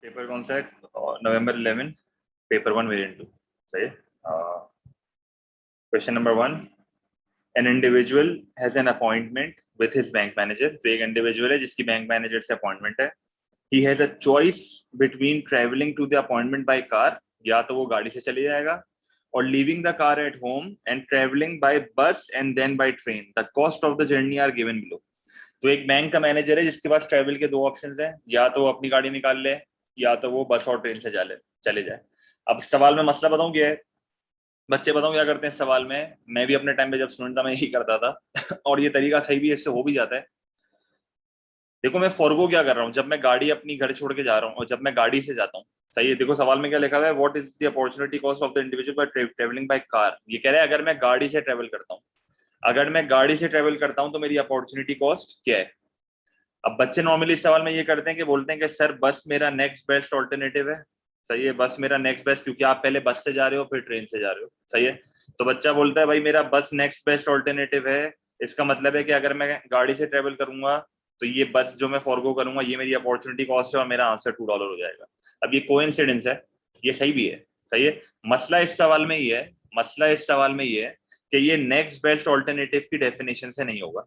Paper कौन सा है? नवंबर 11, पेपर 1 वेरिएंट 2। सही है। Question number 1, an individual has an appointment with his bank manager. तो एक इंडिविजुअल है जिसकी बैंक मैनेजर से अपॉइंटमेंट है। He has a choice between travelling to the appointment by car, या तो वो गाड़ी से चले जाएगा, और leaving the car at home and travelling by bus and then by train. The cost of the journey are given below. तो एक बैंक का मैनेजर है जिसके पास ट्रेवल के दो ऑप्शंस हैं, या तो वो अपनी गाड़ी निकाल ले या तो वो बस और ट्रेन से चले जाए। अब सवाल में मसला बताऊं क्या है? बच्चे बताऊं क्या करते हैं सवाल में? मैं भी अपने टाइम पे जब स्टूडेंट था मैं यही करता था और ये तरीका सही भी है, इससे हो भी जाता है। देखो मैं फॉरगो क्या कर रहा हूँ, जब मैं गाड़ी अपनी घर छोड़ के जा रहा हूँ और जब मैं गाड़ी से जाता हूँ। सही है। देखो सवाल में क्या लिखा हुआ है, what is the opportunity cost of the individual bye travelling by car. ये कह रहा है अगर मैं गाड़ी से ट्रेवल करता हूँ, अगर मैं गाड़ी से ट्रेवल करता हूँ तो मेरी अपॉर्चुनिटी कॉस्ट क्या है। अब बच्चे नॉर्मली इस सवाल में ये करते हैं कि बोलते हैं कि सर बस मेरा नेक्स्ट बेस्ट ऑल्टरनेटिव है। सही है, बस मेरा नेक्स्ट बेस्ट, क्योंकि आप पहले बस से जा रहे हो फिर ट्रेन से जा रहे हो। सही है। तो बच्चा बोलता है भाई मेरा बस नेक्स्ट बेस्ट ऑल्टरनेटिव है, इसका मतलब है कि अगर मैं गाड़ी से ट्रेवल करूंगा तो ये बस जो मैं फॉरगो करूंगा ये मेरी अपॉर्चुनिटी कॉस्ट है और मेरा आंसर $2 हो जाएगा। अब ये कोइंसिडेंस है, ये सही भी है। सही है। मसला इस सवाल में ये है, मसला इस सवाल में ये है कि ये नेक्स्ट बेस्ट ऑल्टरनेटिव की डेफिनेशन से नहीं होगा।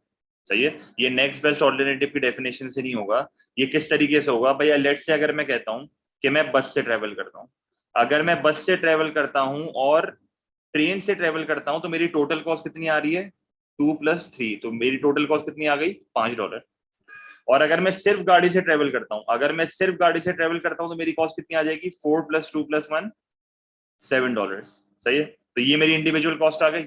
सही है। ये नेक्स्ट बेस्ट ऑल्टरनेटिव की डेफिनेशन से नहीं होगा। ये किस तरीके से होगा भैया? लेट्स से अगर मैं कहता हूं कि मैं बस से ट्रेवल करता हूं, अगर मैं बस से ट्रेवल करता हूं और ट्रेन से ट्रेवल करता हूं तो मेरी टोटल कॉस्ट कितनी आ रही है? 2 + 3, तो मेरी टोटल कॉस्ट कितनी आ गई? $5। और अगर मैं सिर्फ गाड़ी से ट्रेवल करता हूं, अगर मैं सिर्फ गाड़ी से ट्रेवल करता हूं तो मेरी कॉस्ट कितनी आ जाएगी? 4 + 2 + 1, $7। सही है। तो ये मेरी इंडिविजुअल कॉस्ट आ गई।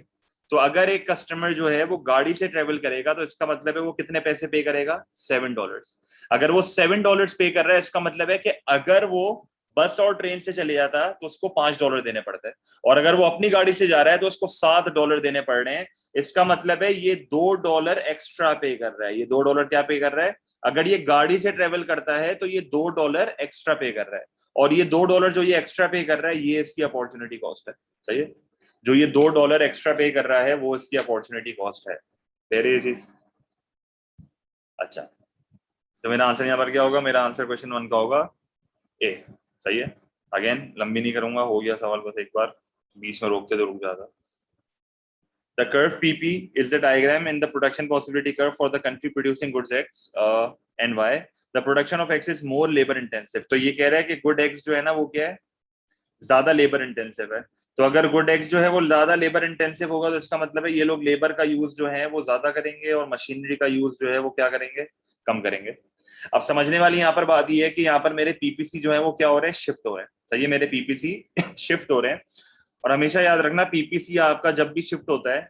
तो अगर एक कस्टमर जो है वो गाड़ी से ट्रेवल करेगा तो इसका मतलब है वो कितने पैसे पे करेगा? $7। अगर वो $7 पे कर रहा है इसका मतलब है कि अगर वो बस और ट्रेन से चले जाता तो उसको $5 देने पड़ते हैं, और अगर वो अपनी गाड़ी से जा रहा है तो उसको $7 देने पड़ रहे हैं। इसका मतलब है ये $2 एक्स्ट्रा पे कर रहा है। ये $2 क्या पे कर रहा है? अगर ये गाड़ी से ट्रेवल करता है तो ये $2 एक्स्ट्रा पे कर रहा है, और ये $2 जो ये एक्स्ट्रा पे कर रहा है ये इसकी अपॉर्चुनिटी कॉस्ट है। सही है। जो ये $2 एक्स्ट्रा पे कर रहा है वो इसकी अपॉर्चुनिटी कॉस्ट है। Very easy. अच्छा, तो मेरा आंसर यहाँ पर क्या होगा? मेरा आंसर क्वेश्चन 1 का होगा ए। सही है। अगेन लंबी नहीं करूंगा, हो गया सवाल बस एक बार, बीच में रोकते तो रुक जाता। The curve PP is the diagram in the production possibility curve for the country producing goods X and Y. The production of X is more labor intensive. तो ये कह रहा है कि गुड X जो है ना वो क्या है? ज्यादा लेबर इंटेंसिव है। तो अगर गुड एक्स जो है वो ज्यादा लेबर इंटेंसिव होगा तो इसका मतलब है ये लोग लेबर का यूज जो है वो ज्यादा करेंगे और मशीनरी का यूज जो है वो क्या करेंगे? कम करेंगे। अब समझने वाली यहाँ पर बात ये है कि यहाँ पर मेरे पीपीसी जो है वो क्या हो रहे हैं? शिफ्ट हो रहे हैं। सही है, मेरे पीपीसी शिफ्ट हो रहे हैं। और हमेशा याद रखना पीपीसी आपका जब भी शिफ्ट होता है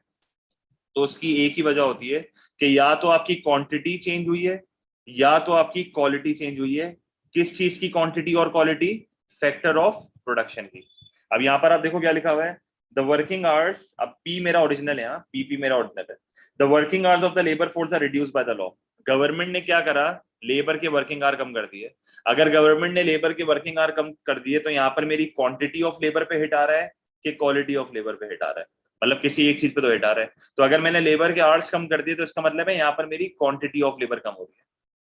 तो उसकी एक ही वजह होती है कि या तो आपकी क्वांटिटी चेंज हुई है या तो आपकी क्वालिटी चेंज हुई है। किस चीज की क्वांटिटी और क्वालिटी? फैक्टर ऑफ प्रोडक्शन की। अब यहां पर आप देखो क्या लिखा हुआ है, द वर्किंग आवर्स। अब पी मेरा ओरिजिनल है, पीपी मेरा ओरिजिनल है। The working hours of the labour force are reduce by the law. Government ने क्या करा? लेबर के वर्किंग आवर कम कर दिए। अगर गवर्नमेंट ने लेबर के वर्किंग आवर कम कर दिए तो यहाँ पर मेरी क्वांटिटी ऑफ लेबर पे हिट आ रहा है कि क्वालिटी ऑफ लेबर पे हिट आ रहा है? मतलब किसी एक चीज पे तो हिट आ रहा है। तो अगर मैंने लेबर के आवर्स कम कर दिए तो इसका मतलब है यहाँ पर मेरी क्वांटिटी ऑफ लेबर कम हो रही है,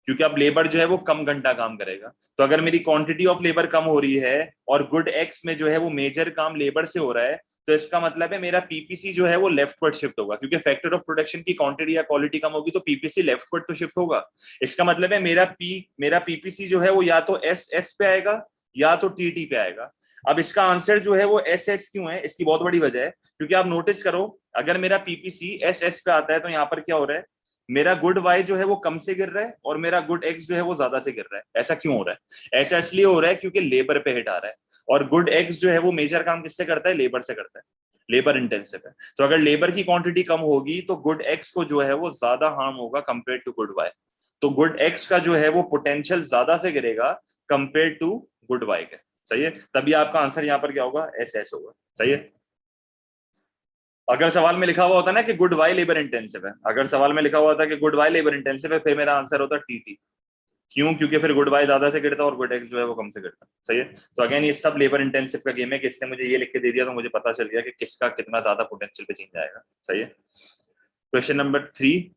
क्योंकि अब लेबर जो है वो कम घंटा काम करेगा। तो अगर मेरी क्वांटिटी ऑफ लेबर कम हो रही है और गुड एक्स में जो है वो मेजर काम लेबर से हो रहा है, तो इसका मतलब है मेरा पीपीसी जो है वो लेफ्टवर्ड शिफ्ट होगा, क्योंकि फैक्टर ऑफ प्रोडक्शन की क्वांटिटी या क्वालिटी कम होगी तो पीपीसी लेफ्टवर्ड तो शिफ्ट होगा। इसका मतलब है मेरा पीपीसी जो है वो या तो एस एस पे आएगा या तो टी पे आएगा। अब इसका आंसर जो है वो एस एस क्यों है? इसकी बहुत बड़ी वजह है, क्योंकि आप नोटिस करो अगर मेरा पीपीसी एस एस पे आता है तो यहाँ पर क्या हो रहा है? मेरा गुड वाई जो है वो कम से गिर रहा है और मेरा गुड एक्स जो है वो ज्यादा से गिर रहा है। ऐसा क्यों हो रहा है? ऐसा इसलिए हो रहा है क्योंकि लेबर पे हिट आ रहा है, और गुड एक्स जो है वो मेजर काम किससे करता है? लेबर से करता है, लेबर इंटेंसिव है। तो अगर लेबर की क्वांटिटी कम होगी तो गुड एक्स को जो है वो ज्यादा हार्म होगा कंपेयर टू गुड वाई। तो गुड एक्स का जो है वो पोटेंशियल ज्यादा से गिरेगा कंपेयर टू गुड वाई के। सही है। तभी आपका आंसर यहाँ पर क्या होगा? एस एस होगा। सही है। अगर सवाल में लिखा हुआ होता ना कि गुड वाई लेबर इंटेंसिव है, अगर सवाल में लिखा हुआ था कि गुड वाई लेबर इंटेंसिव है, फिर मेरा आंसर होता टीटी। क्यों? क्योंकि फिर गुड वाई ज्यादा से गिरता और गुड एक्स जो है वो कम से गिरता। सही है। तो अगेन ये सब लेबर इंटेंसिव का गेम है कि इससे मुझे ये लिख के दे दिया तो मुझे पता चल गया कि किसका कितना ज्यादा पोटेंशियल पे चेंज आएगा। सही है। Question number 3,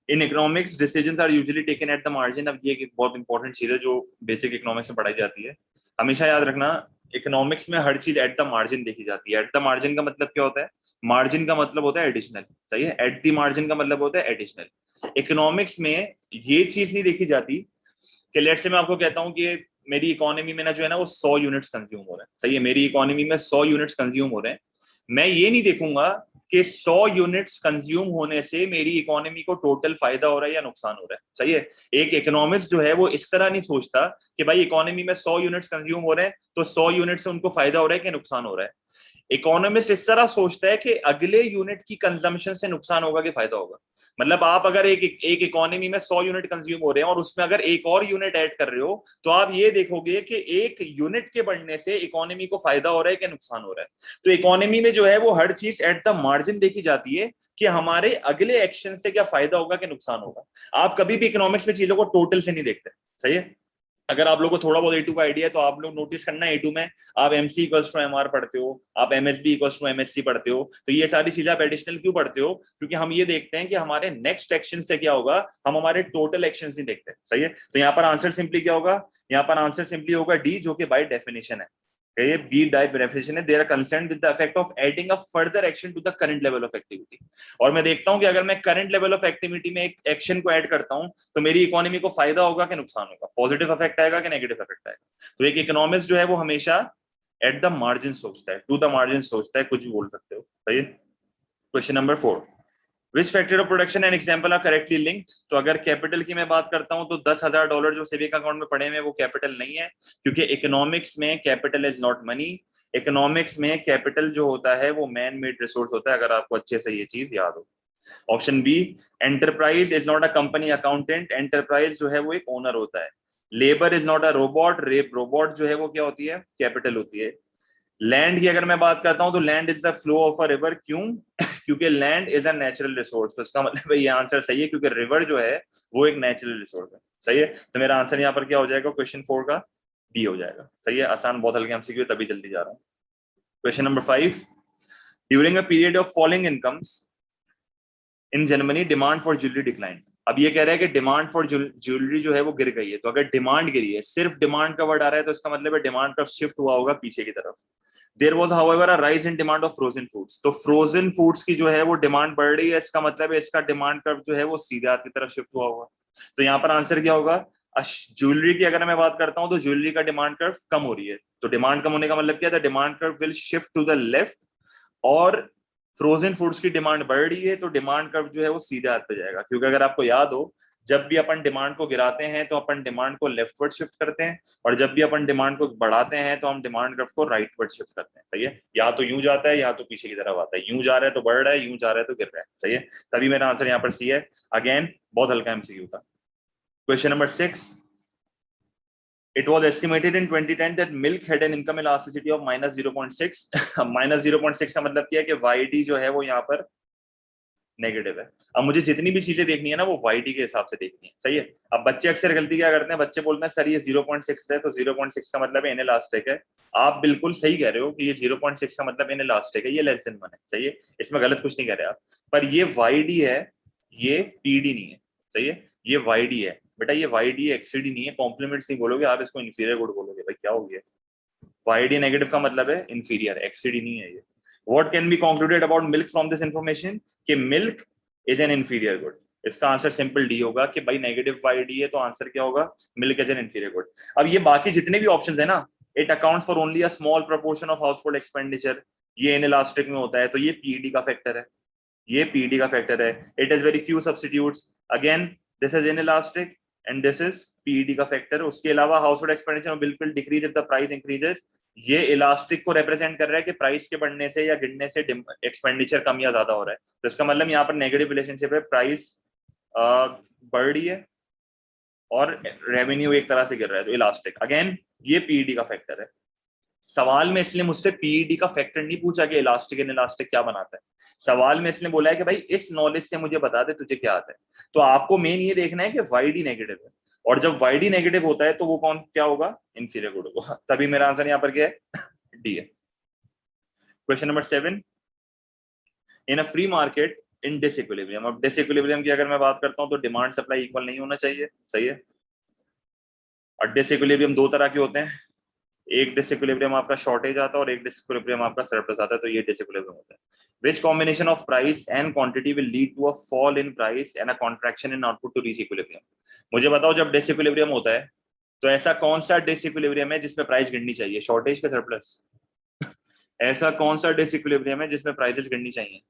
in economics decisions are usually taken at the margin. अब ये एक बहुत इंपॉर्टेंट चीज है जो बेसिक इकोनॉमिक्स में पढ़ाई जाती है। हमेशा याद रखना, इकोनॉमिक्स में हर चीज एट द मार्जिन देखी जाती है। एट द मार्जिन का मतलब क्या होता है? मार्जिन का मतलब होता है एडिशनल, सही है। एट द मार्जिन का मतलब होता है एडिशनल। इकोनॉमिक्स में ये चीज नहीं देखी जाती कि लेट्स से मैं आपको कहता हूं कि मेरी इकोनॉमी में ना जो है ना वो 100 यूनिट्स कंज्यूम हो रहे हैं, सही है। मेरी इकोनॉमी में 100 यूनिट्स कंज्यूम हो रहे हैं। मैं ये नहीं देखूंगा कि 100 यूनिट्स कंज्यूम होने से मेरी इकोनॉमी को टोटल फायदा हो रहा है या नुकसान हो रहा है, सही है। एक इकोनॉमिस्ट जो है वो इस तरह नहीं सोचता कि भाई इकोनॉमी में 100 यूनिट्स कंज्यूम हो रहे हैं तो 100 यूनिट से उनको फायदा हो रहा है कि नुकसान हो रहा है। इकोनॉमिस्ट इस तरह सोचता है कि अगले यूनिट की कंजम्पशन से नुकसान होगा कि फायदा होगा। मतलब आप अगर एक इकोनॉमी में 100 यूनिट कंज्यूम हो रहे हैं और उसमें अगर एक और यूनिट ऐड कर रहे हो तो आप ये देखोगे कि एक यूनिट के बढ़ने से इकोनॉमी को फायदा हो रहा है कि नुकसान हो रहा है। तो इकोनॉमी में जो है वो हर चीज एट द मार्जिन देखी जाती है कि हमारे अगले एक्शन से क्या फायदा होगा कि नुकसान होगा। आप कभी भी इकोनॉमिक्स में चीजों को टोटल से नहीं देखते, सही है। अगर आप लोगों को थोड़ा बहुत A2 का आइडिया है तो आप लोग नोटिस करना, A2 में आप MC इक्वल्स टू MR पढ़ते हो, आप MSB इक्वल्स टू MSC पढ़ते हो। तो ये सारी चीजें आप एडिशनल क्यों पढ़ते हो? क्योंकि हम ये देखते हैं कि हमारे नेक्स्ट एक्शन से क्या होगा, हम हमारे टोटल एक्शन नहीं देखते, सही है। तो यहाँ पर आंसर सिंपली क्या होगा? यहाँ पर आंसर सिंपली होगा डी, जो कि बाय डेफिनेशन है। ये बी डाई बेनिफिशियन है, they are concerned with the effect of adding a further action to the current level of activity. और मैं देखता हूं कि अगर मैं करंट लेवल ऑफ एक्टिविटी में एक एक्शन को ऐड करता हूं तो मेरी इकोनॉमी को फायदा होगा कि नुकसान होगा, पॉजिटिव इफेक्ट आएगा कि नेगेटिव इफेक्ट आएगा। तो एक इकोनॉमिस्ट जो है वो हमेशा एट द मार्जिन सोचता है, टू द मार्जिन सोचता है, कुछ भी बोल सकते हो, सही है। Question number 4, which factor of production and example are correctly linked. तो अगर कैपिटल की मैं बात करता हूं तो $10,000 जो सेविंग अकाउंट में पड़े हुए वो कैपिटल नहीं है, क्योंकि इकोनॉमिक्स में capital is not money. Economics में कैपिटल जो होता है वो मैन मेड रिसोर्स होता है, अगर आपको अच्छे से ये चीज याद हो। Option B, enterprise is not a company accountant. Enterprise जो है वो एक ओनर होता है। Labour is not a robot. Robot जो है वो क्या होती है? कैपिटल होती है। लैंड की अगर मैं बात करता हूं तो land is the flow of a river. क्यों? क्योंकि land is a natural resource. तो इसका मतलब ये आंसर सही है, क्योंकि रिवर जो है वो एक नेचुरल रिसोर्स है, सही है। तो मेरा आंसर यहाँ पर क्या हो जाएगा? क्वेश्चन 4 का डी हो जाएगा, सही है। आसान, बहुत हल्के एमसीक्यू, तभी जल्दी जा रहा हूँ। Question number 5, during a period of falling incomes in Germany demand for jewellery decline. अब ये कह रहा है कि डिमांड फॉर ज्वेलरी जो है वो गिर गई है। तो अगर डिमांड गिरी है, सिर्फ डिमांड का वर्ड आ रहा है, तो इसका मतलब है डिमांड का शिफ्ट हुआ होगा पीछे की तरफ। There was however a rise in demand of frozen foods. तो फ्रोजन फूड्स की जो है वो डिमांड बढ़ रही है, इसका मतलब है इसका डिमांड कर्व जो है वो सीधे हाथ की तरफ शिफ्ट हुआ होगा। तो यहाँ पर आंसर क्या होगा? ज्वेलरी की अगर मैं बात करता हूं तो ज्वेलरी का डिमांड कर्व कम हो रही है। तो डिमांड कम होने का मतलब क्या था? Demand curve will shift to the left. और फ्रोजन फूड्स की डिमांड बढ़ रही है तो डिमांड कर्व जो है वो सीधे हाथ पे जाएगा। क्योंकि अगर आपको याद हो, जब भी अपन डिमांड को गिराते हैं तो अपन डिमांड को लेफ्टवर्ड शिफ्ट करते हैं, और जब भी अपन डिमांड को बढ़ाते हैं तो हम डिमांड कर्व को राइटवर्ड शिफ्ट करते हैं, सही है। या तो यूं जाता है या तो पीछे की तरफ आता है। यूं जा रहा है तो बढ़ रहा है, यूं जा रहा है तो गिर रहा है, सही है। तभी मेरा आंसर यहाँ पर सी है। अगेन बहुत हल्का एमसीक्यू था। Question number 6, it was estimated in 2010 that milk had an income elasticity of -0.6। -0.6 का मतलब क्या है कि YD जो है वो यहाँ पर नेगेटिव है। अब मुझे जितनी भी चीजें देखनी है ना वो YD के हिसाब से देखनी है, सही है। अब बच्चे अक्सर गलती क्या करते हैं? बच्चे बोलते हैं सर ये 0.6 है तो 0.6 का मतलब इनइलास्टिक है। आप बिल्कुल सही कह रहे हो कि ये 0.6 का मतलब इनइलास्टिक है, ये लेस देन 1 है, सही है। इसमें गलत कुछ नहीं कर रहे आप। पर ये YD है, ये PD नहीं है, सही है। ये YD है बेटा, ये YD XCD नहीं है। कॉम्प्लीमेंट्स नहीं बोलोगे आप, इसको इंफीरियर गुड बोलोगे। भाई क्या हो गया? YD नेगेटिव का मतलब है इंफीरियर, XCD नहीं है ये। What can be concluded about milk from this information? कि milk is an inferior good. इसका आंसर सिंपल डी होगा कि भाई नेगेटिव YD है तो आंसर क्या होगा? Milk is an inferior good. अब ये बाकी जितने भी ऑप्शंस है ना, it accounts for only a small proportion of house hold expenditure. ये इनइलास्टिक में होता है तो ये पीडी का फैक्टर है, ये पीडी का फैक्टर है। It is very few substitutes, again this is inelastic and this is PD का फैक्टर। उसके अलावा हाउस होल्ड एक्सपेंडिचर बिल्कुल decrease if the price increases. ये इलास्टिक को रिप्रेजेंट कर रहा है कि प्राइस के बढ़ने से या गिरने से एक्सपेंडिचर कम या ज्यादा हो रहा है। तो इसका मतलब यहाँ पर नेगेटिव रिलेशनशिप है, प्राइस बढ़ रही है और रेवेन्यू एक तरह से गिर रहा है, तो इलास्टिक। अगेन ये पीईडी का फैक्टर है। सवाल में इसलिए मुझसे पीईडी का फैक्टर नहीं पूछा कि इलास्टिक एंड इलास्टिक क्या बनाता है। सवाल में इसलिए बोला है कि भाई इस नॉलेज से मुझे बता दे तुझे क्या आता है। तो आपको मेन ये देखना है कि YD नेगेटिव है, और जब YD नेगेटिव होता है तो वो कौन क्या होगा? इंफीरियर गुड होगा। तभी मेरा आंसर यहाँ पर क्या है? डी है। Question number 7, in a free market in disequilibrium. अब डिसइक्विलिब्रियम की अगर मैं बात करता हूं तो डिमांड सप्लाई इक्वल नहीं होना चाहिए, सही है। और डिसइक्विलिब्रियम दो तरह के होते हैं, एक डिसइक्विलिब्रियम आपका शॉर्टेज आता है और एक डिसइक्विलिब्रियम आपका सरप्लस आता है, तो ये डिसइक्विलिब्रियम होता है। Which combination of price and quantity will lead to a fall in price and a contraction in output to reach equilibrium? मुझे बताओ जब डिसइक्विलिब्रियम होता है तो ऐसा कौन सा डिसइक्विलिब्रियम है जिसमें प्राइस गिरनी चाहिए, शॉर्टेज का सरप्लस? ऐसा कौन सा डिसइक्विलिब्रियम है जिसमें प्राइसेस गिरनी चाहिए?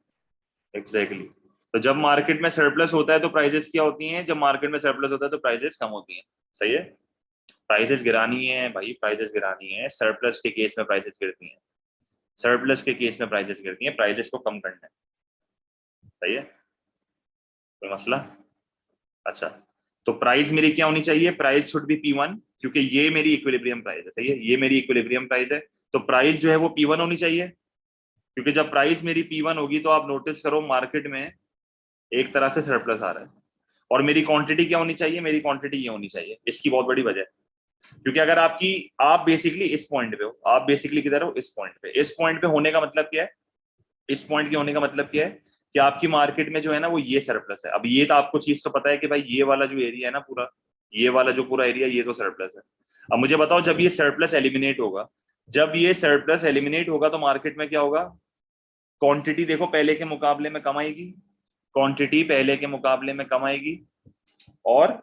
Exactly exactly. तो जब मार्केट में सरप्लस होता है तो प्राइसेस क्या होती हैं, जब मार्केट में सरप्लस होता है तो प्राइसेस कम होती हैं, सही है। प्राइसेस गिरानी है भाई, प्राइसेस गिरानी है, सरप्लस के केस में प्राइसेस गिरती हैं, सरप्लस के केस में प्राइसेस गिरती हैं, प्राइसेस को कम करना है, सही है। कोई मसला? अच्छा, तो प्राइस मेरी क्या होनी चाहिए, प्राइस शुड बी P1, क्योंकि ये मेरी इक्विलिब्रियम प्राइस है, सही है, ये मेरी इक्विलिब्रियम प्राइस है, तो प्राइस जो है वो P1 होनी चाहिए, क्योंकि जब प्राइस मेरी P1 होगी तो आप नोटिस करो मार्केट में एक तरह से सरप्लस आ रहा है। और मेरी क्वांटिटी क्या होनी चाहिए, मेरी क्वांटिटी ये होनी चाहिए। इसकी बहुत बड़ी वजह है, क्योंकि अगर आप बेसिकली इस पॉइंट पे हो, आप बेसिकली किधर हो, इस पॉइंट पे। इस पॉइंट पे होने का मतलब क्या है, इस पॉइंट के होने का मतलब क्या है कि आपकी मार्केट में जो है ना वो ये सरप्लस है। अब ये तो आपको चीज तो पता है कि भाई ये वाला जो एरिया है ना पूरा, ये वाला जो पूरा एरिया, ये तो सरप्लस है। अब मुझे बताओ जब ये सरप्लस एलिमिनेट होगा, जब ये सरप्लस एलिमिनेट होगा तो मार्केट में क्या होगा, क्वांटिटी देखो पहले के मुकाबले में कम आएगी, क्वांटिटी पहले के मुकाबले में कम आएगी, और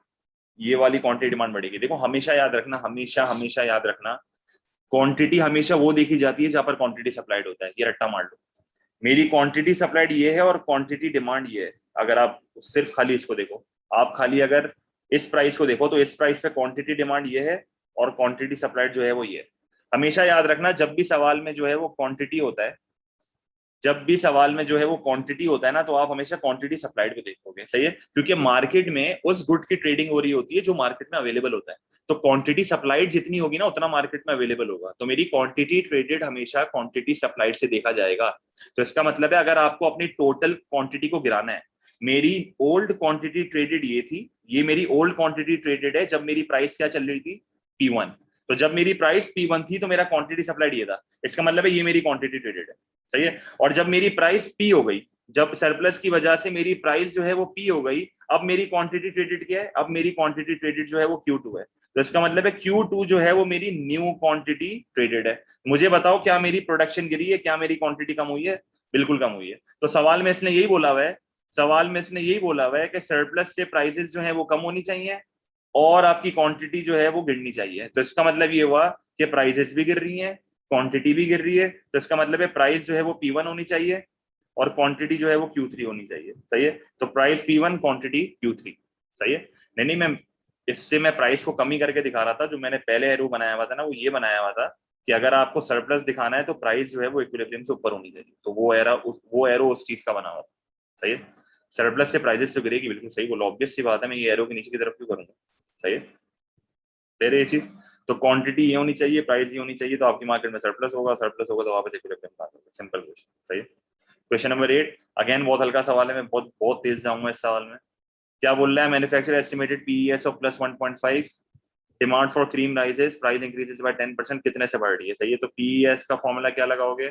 ये वाली क्वांटिटी डिमांड बढ़ेगी। देखो हमेशा याद रखना, हमेशा हमेशा याद रखना, क्वांटिटी हमेशा वो देखी जाती है जहां पर क्वांटिटी सप्लाइड होता है। ये रट्टा मार लो, मेरी क्वांटिटी सप्लाइड ये है और क्वांटिटी डिमांड ये है। अगर आप सिर्फ खाली इसको देखो, आप खाली अगर इस प्राइस को देखो तो इस प्राइस पे क्वांटिटी डिमांड ये है और क्वांटिटी सप्लाइड जो है वो ये है। हमेशा याद रखना जब भी सवाल में जो है वो क्वांटिटी होता है, जब भी सवाल में जो है वो क्वांटिटी होता है ना, तो आप हमेशा क्वांटिटी सप्लाइड पे देखोगे, सही है, क्योंकि मार्केट में उस गुड की ट्रेडिंग हो रही होती है जो मार्केट में अवेलेबल होता है। तो क्वांटिटी सप्लाइड जितनी होगी ना उतना मार्केट में अवेलेबल होगा, तो मेरी क्वांटिटी ट्रेडेड हमेशा क्वांटिटी सप्लाइड से देखा जाएगा। तो इसका मतलब है अगर आपको अपनी टोटल क्वांटिटी को गिराना है, मेरी ओल्ड क्वांटिटी ट्रेडेड ये थी, ये मेरी ओल्ड क्वांटिटी ट्रेडेड है जब मेरी प्राइस क्या चल रही थी, P1। तो जब मेरी प्राइस P1 थी तो मेरा क्वांटिटी सप्लाइड ये था, इसका मतलब है ये मेरी क्वांटिटी ट्रेडेड है, सही है। और जब मेरी प्राइस P हो गई, जब सरप्लस की वजह से मेरी प्राइस जो है वो P हो गई, अब मेरी क्वांटिटी ट्रेडेड क्या है, अब मेरी क्वांटिटी ट्रेडेड जो है वो Q2 है। तो इसका मतलब है Q2 जो है वो मेरी न्यू क्वांटिटी ट्रेडेड है। मुझे बताओ क्या मेरी प्रोडक्शन गिरी है, क्या मेरी क्वांटिटी कम हुई है? बिल्कुल कम हुई है। तो सवाल में इसने यही बोला हुआ है, सवाल में इसने यही बोला हुआ है कि सरप्लस से प्राइसेस जो है वो कम होनी चाहिए और आपकी क्वांटिटी जो है वो गिरनी चाहिए। तो इसका मतलब ये हुआ कि प्राइसेस भी गिर रही हैं, क्वांटिटी भी गिर रही है, तो इसका मतलब है प्राइस जो है वो P1 होनी चाहिए और क्वांटिटी जो है वो Q3 होनी चाहिए, सही है। तो प्राइस P1 क्वांटिटी Q3, सही है। नहीं मैं इससे मैं प्राइस को कमी करके दिखा रहा था, जो मैंने पहले एरो बनाया हुआ था ना वो ये बनाया हुआ था कि अगर आपको सरप्लस दिखाना है तो प्राइस जो है वो इक्विलिब्रियम से ऊपर होनी चाहिए, तो वो एरो उस चीज का बना हुआ था, सही है। सरप्लस से प्राइसेस तो गिरेगी, बिल्कुल सही बोलो, ऑब्वियस सी बात है, मैं ये एरो के नीचे की तरफ क्यों करूंगा, सही है। तेरे ये चीज, तो क्वांटिटी ये होनी चाहिए, प्राइस ये होनी चाहिए, तो आपकी मार्केट में सरप्लस होगा, सरप्लस होगा तो वापस इक्विलिब्रियम बात होगा, सिंपल क्वेश्चन, सही है। क्वेश्चन नंबर 8 अगेन बहुत हल्का सवाल है, मैं बहुत बहुत तेज जाऊंगा इस सवाल में। क्या बोल रहा है, manufacturer estimated PES of +1.5, demand for cream rises, price increases by 10%, कितने से बढ़ रही है, सही है। तो पीईएस का फॉर्मूला क्या लगाओगे,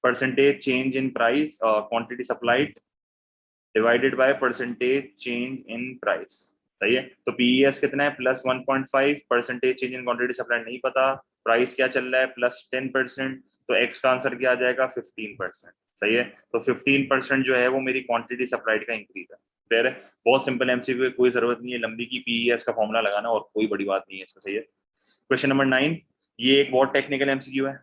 percentage change in price quantity supplied divided by percentage change in price, सही है। तो पीईएस कितना है, +1.5, percentage change in quantity supplied नहीं पता, प्राइस क्या चल रहा है +10%, तो एक्स का आंसर क्या आ जाएगा 15%, सही है। तो 15% जो है वो मेरी क्वांटिटी सप्लाइड का इंक्रीज है, क्लियर है। बहुत सिंपल एमसीक्यू है, कोई जरूरत नहीं है लंबी की पीईएस का फॉर्मूला लगाना, और कोई बड़ी बात नहीं है इसका, सही है। क्वेश्चन नंबर 9 ये एक बहुत टेक्निकल एमसीक्यू है,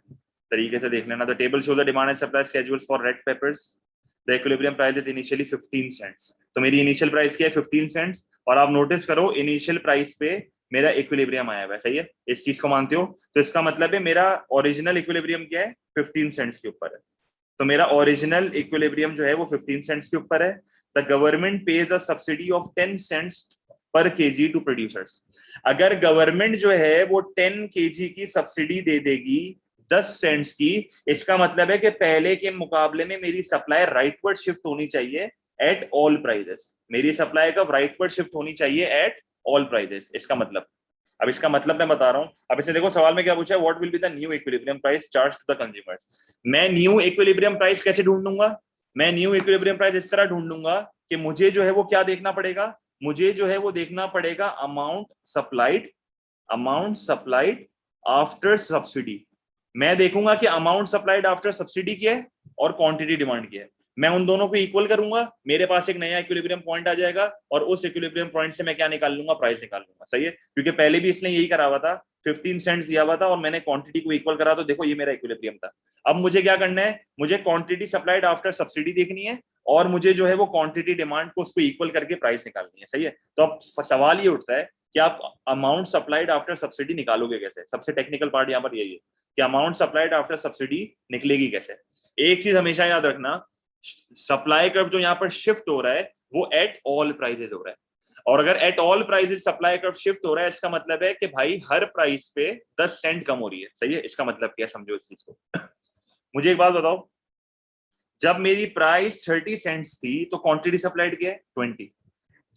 तरीके से देख लेना। The table show the demand and supply schedules for red peppers, the equilibrium price is initially 15 cents. तो मेरी इनिशियल प्राइस क्या है 15 सेंट्स, और आप नोटिस करो इनिशियल प्राइस पे मेरा इक्विलिब्रियम आया हुआ है, सही है। इस चीज को मानते हो, तो इसका मतलब है मेरा ओरिजिनल इक्विलिब्रियम क्या है 15 सेंट्स के ऊपर है, तो मेरा ओरिजिनल इक्विलिब्रियम जो है वो 15 सेंट्स के ऊपर है। The government pays a subsidy of 10 cents per KG to producers. अगर गवर्नमेंट जो है वो 10 केजी की सब्सिडी दे देगी 10 सेंट्स की, इसका मतलब है कि पहले के मुकाबले में मेरी सप्लाई राइटवर्ड शिफ्ट होनी चाहिए एट ऑल प्राइजेस, मेरी सप्लाई कब राइटवर्ड शिफ्ट होनी चाहिए एट ऑल प्राइजेस, इसका मतलब। अब इसका मतलब मैं बता रहा हूं, अब इसने देखो सवाल में क्या पूछा है, what will be the new equilibrium price charge to the consumers. मैं न्यू इक्विलिब्रियम प्राइस कैसे ढूंढूंगा, मैं न्यू इक्विलिब्रियम प्राइस इस तरह ढूंढूंगा कि मुझे जो है वो क्या देखना पड़ेगा, मुझे जो है वो देखना पड़ेगा अमाउंट सप्लाइड आफ्टर सब्सिडी। मैं देखूंगा कि अमाउंट सप्लाइड आफ्टर सब्सिडी क्या है और क्वांटिटी डिमांड क्या है। मैं उन दोनों को इक्वल करूंगा, मेरे पास एक नया इक्विलिब्रियम पॉइंट आ जाएगा और उस इक्विलिब्रियम पॉइंट से मैं क्या निकाल लूंगा, प्राइस निकाल लूंगा। सही है, क्योंकि पहले भी इसने यही करा हुआ था, 15 सेंट्स दिया हुआ था और मैंने क्वांटिटी को इक्वल करा, तो देखो ये मेरा इक्विलिब्रियम था। अब मुझे क्या करना है, मुझे क्वांटिटी सप्लाइड आफ्टर सब्सिडी देखनी है और मुझे जो है वो क्वांटिटी डिमांड को उसको इक्वल करके प्राइस निकालनी है। सही है, तो अब सवाल ये उठता है कि आप अमाउंट सप्लाइड आफ्टर सब्सिडी निकालोगे कैसे। सबसे टेक्निकल पार्ट यहाँ पर यही है कि अमाउंट सप्लाइड आफ्टर सब्सिडी निकलेगी कैसे। एक चीज हमेशा याद रखना, सप्लाई कर्व जो यहाँ पर शिफ्ट हो रहा है वो एट ऑल प्राइसेस हो रहा है, और अगर at all prices supply curve shift हो रहा है, इसका मतलब है कि भाई हर प्राइस पे 10 सेंट कम हो रही है। सही है, इसका मतलब क्या, समझो इस चीज को। मुझे एक बात बताओ, जब मेरी प्राइस 30 सेंट्स थी तो क्वांटिटी सप्लाइड क्या है, 20।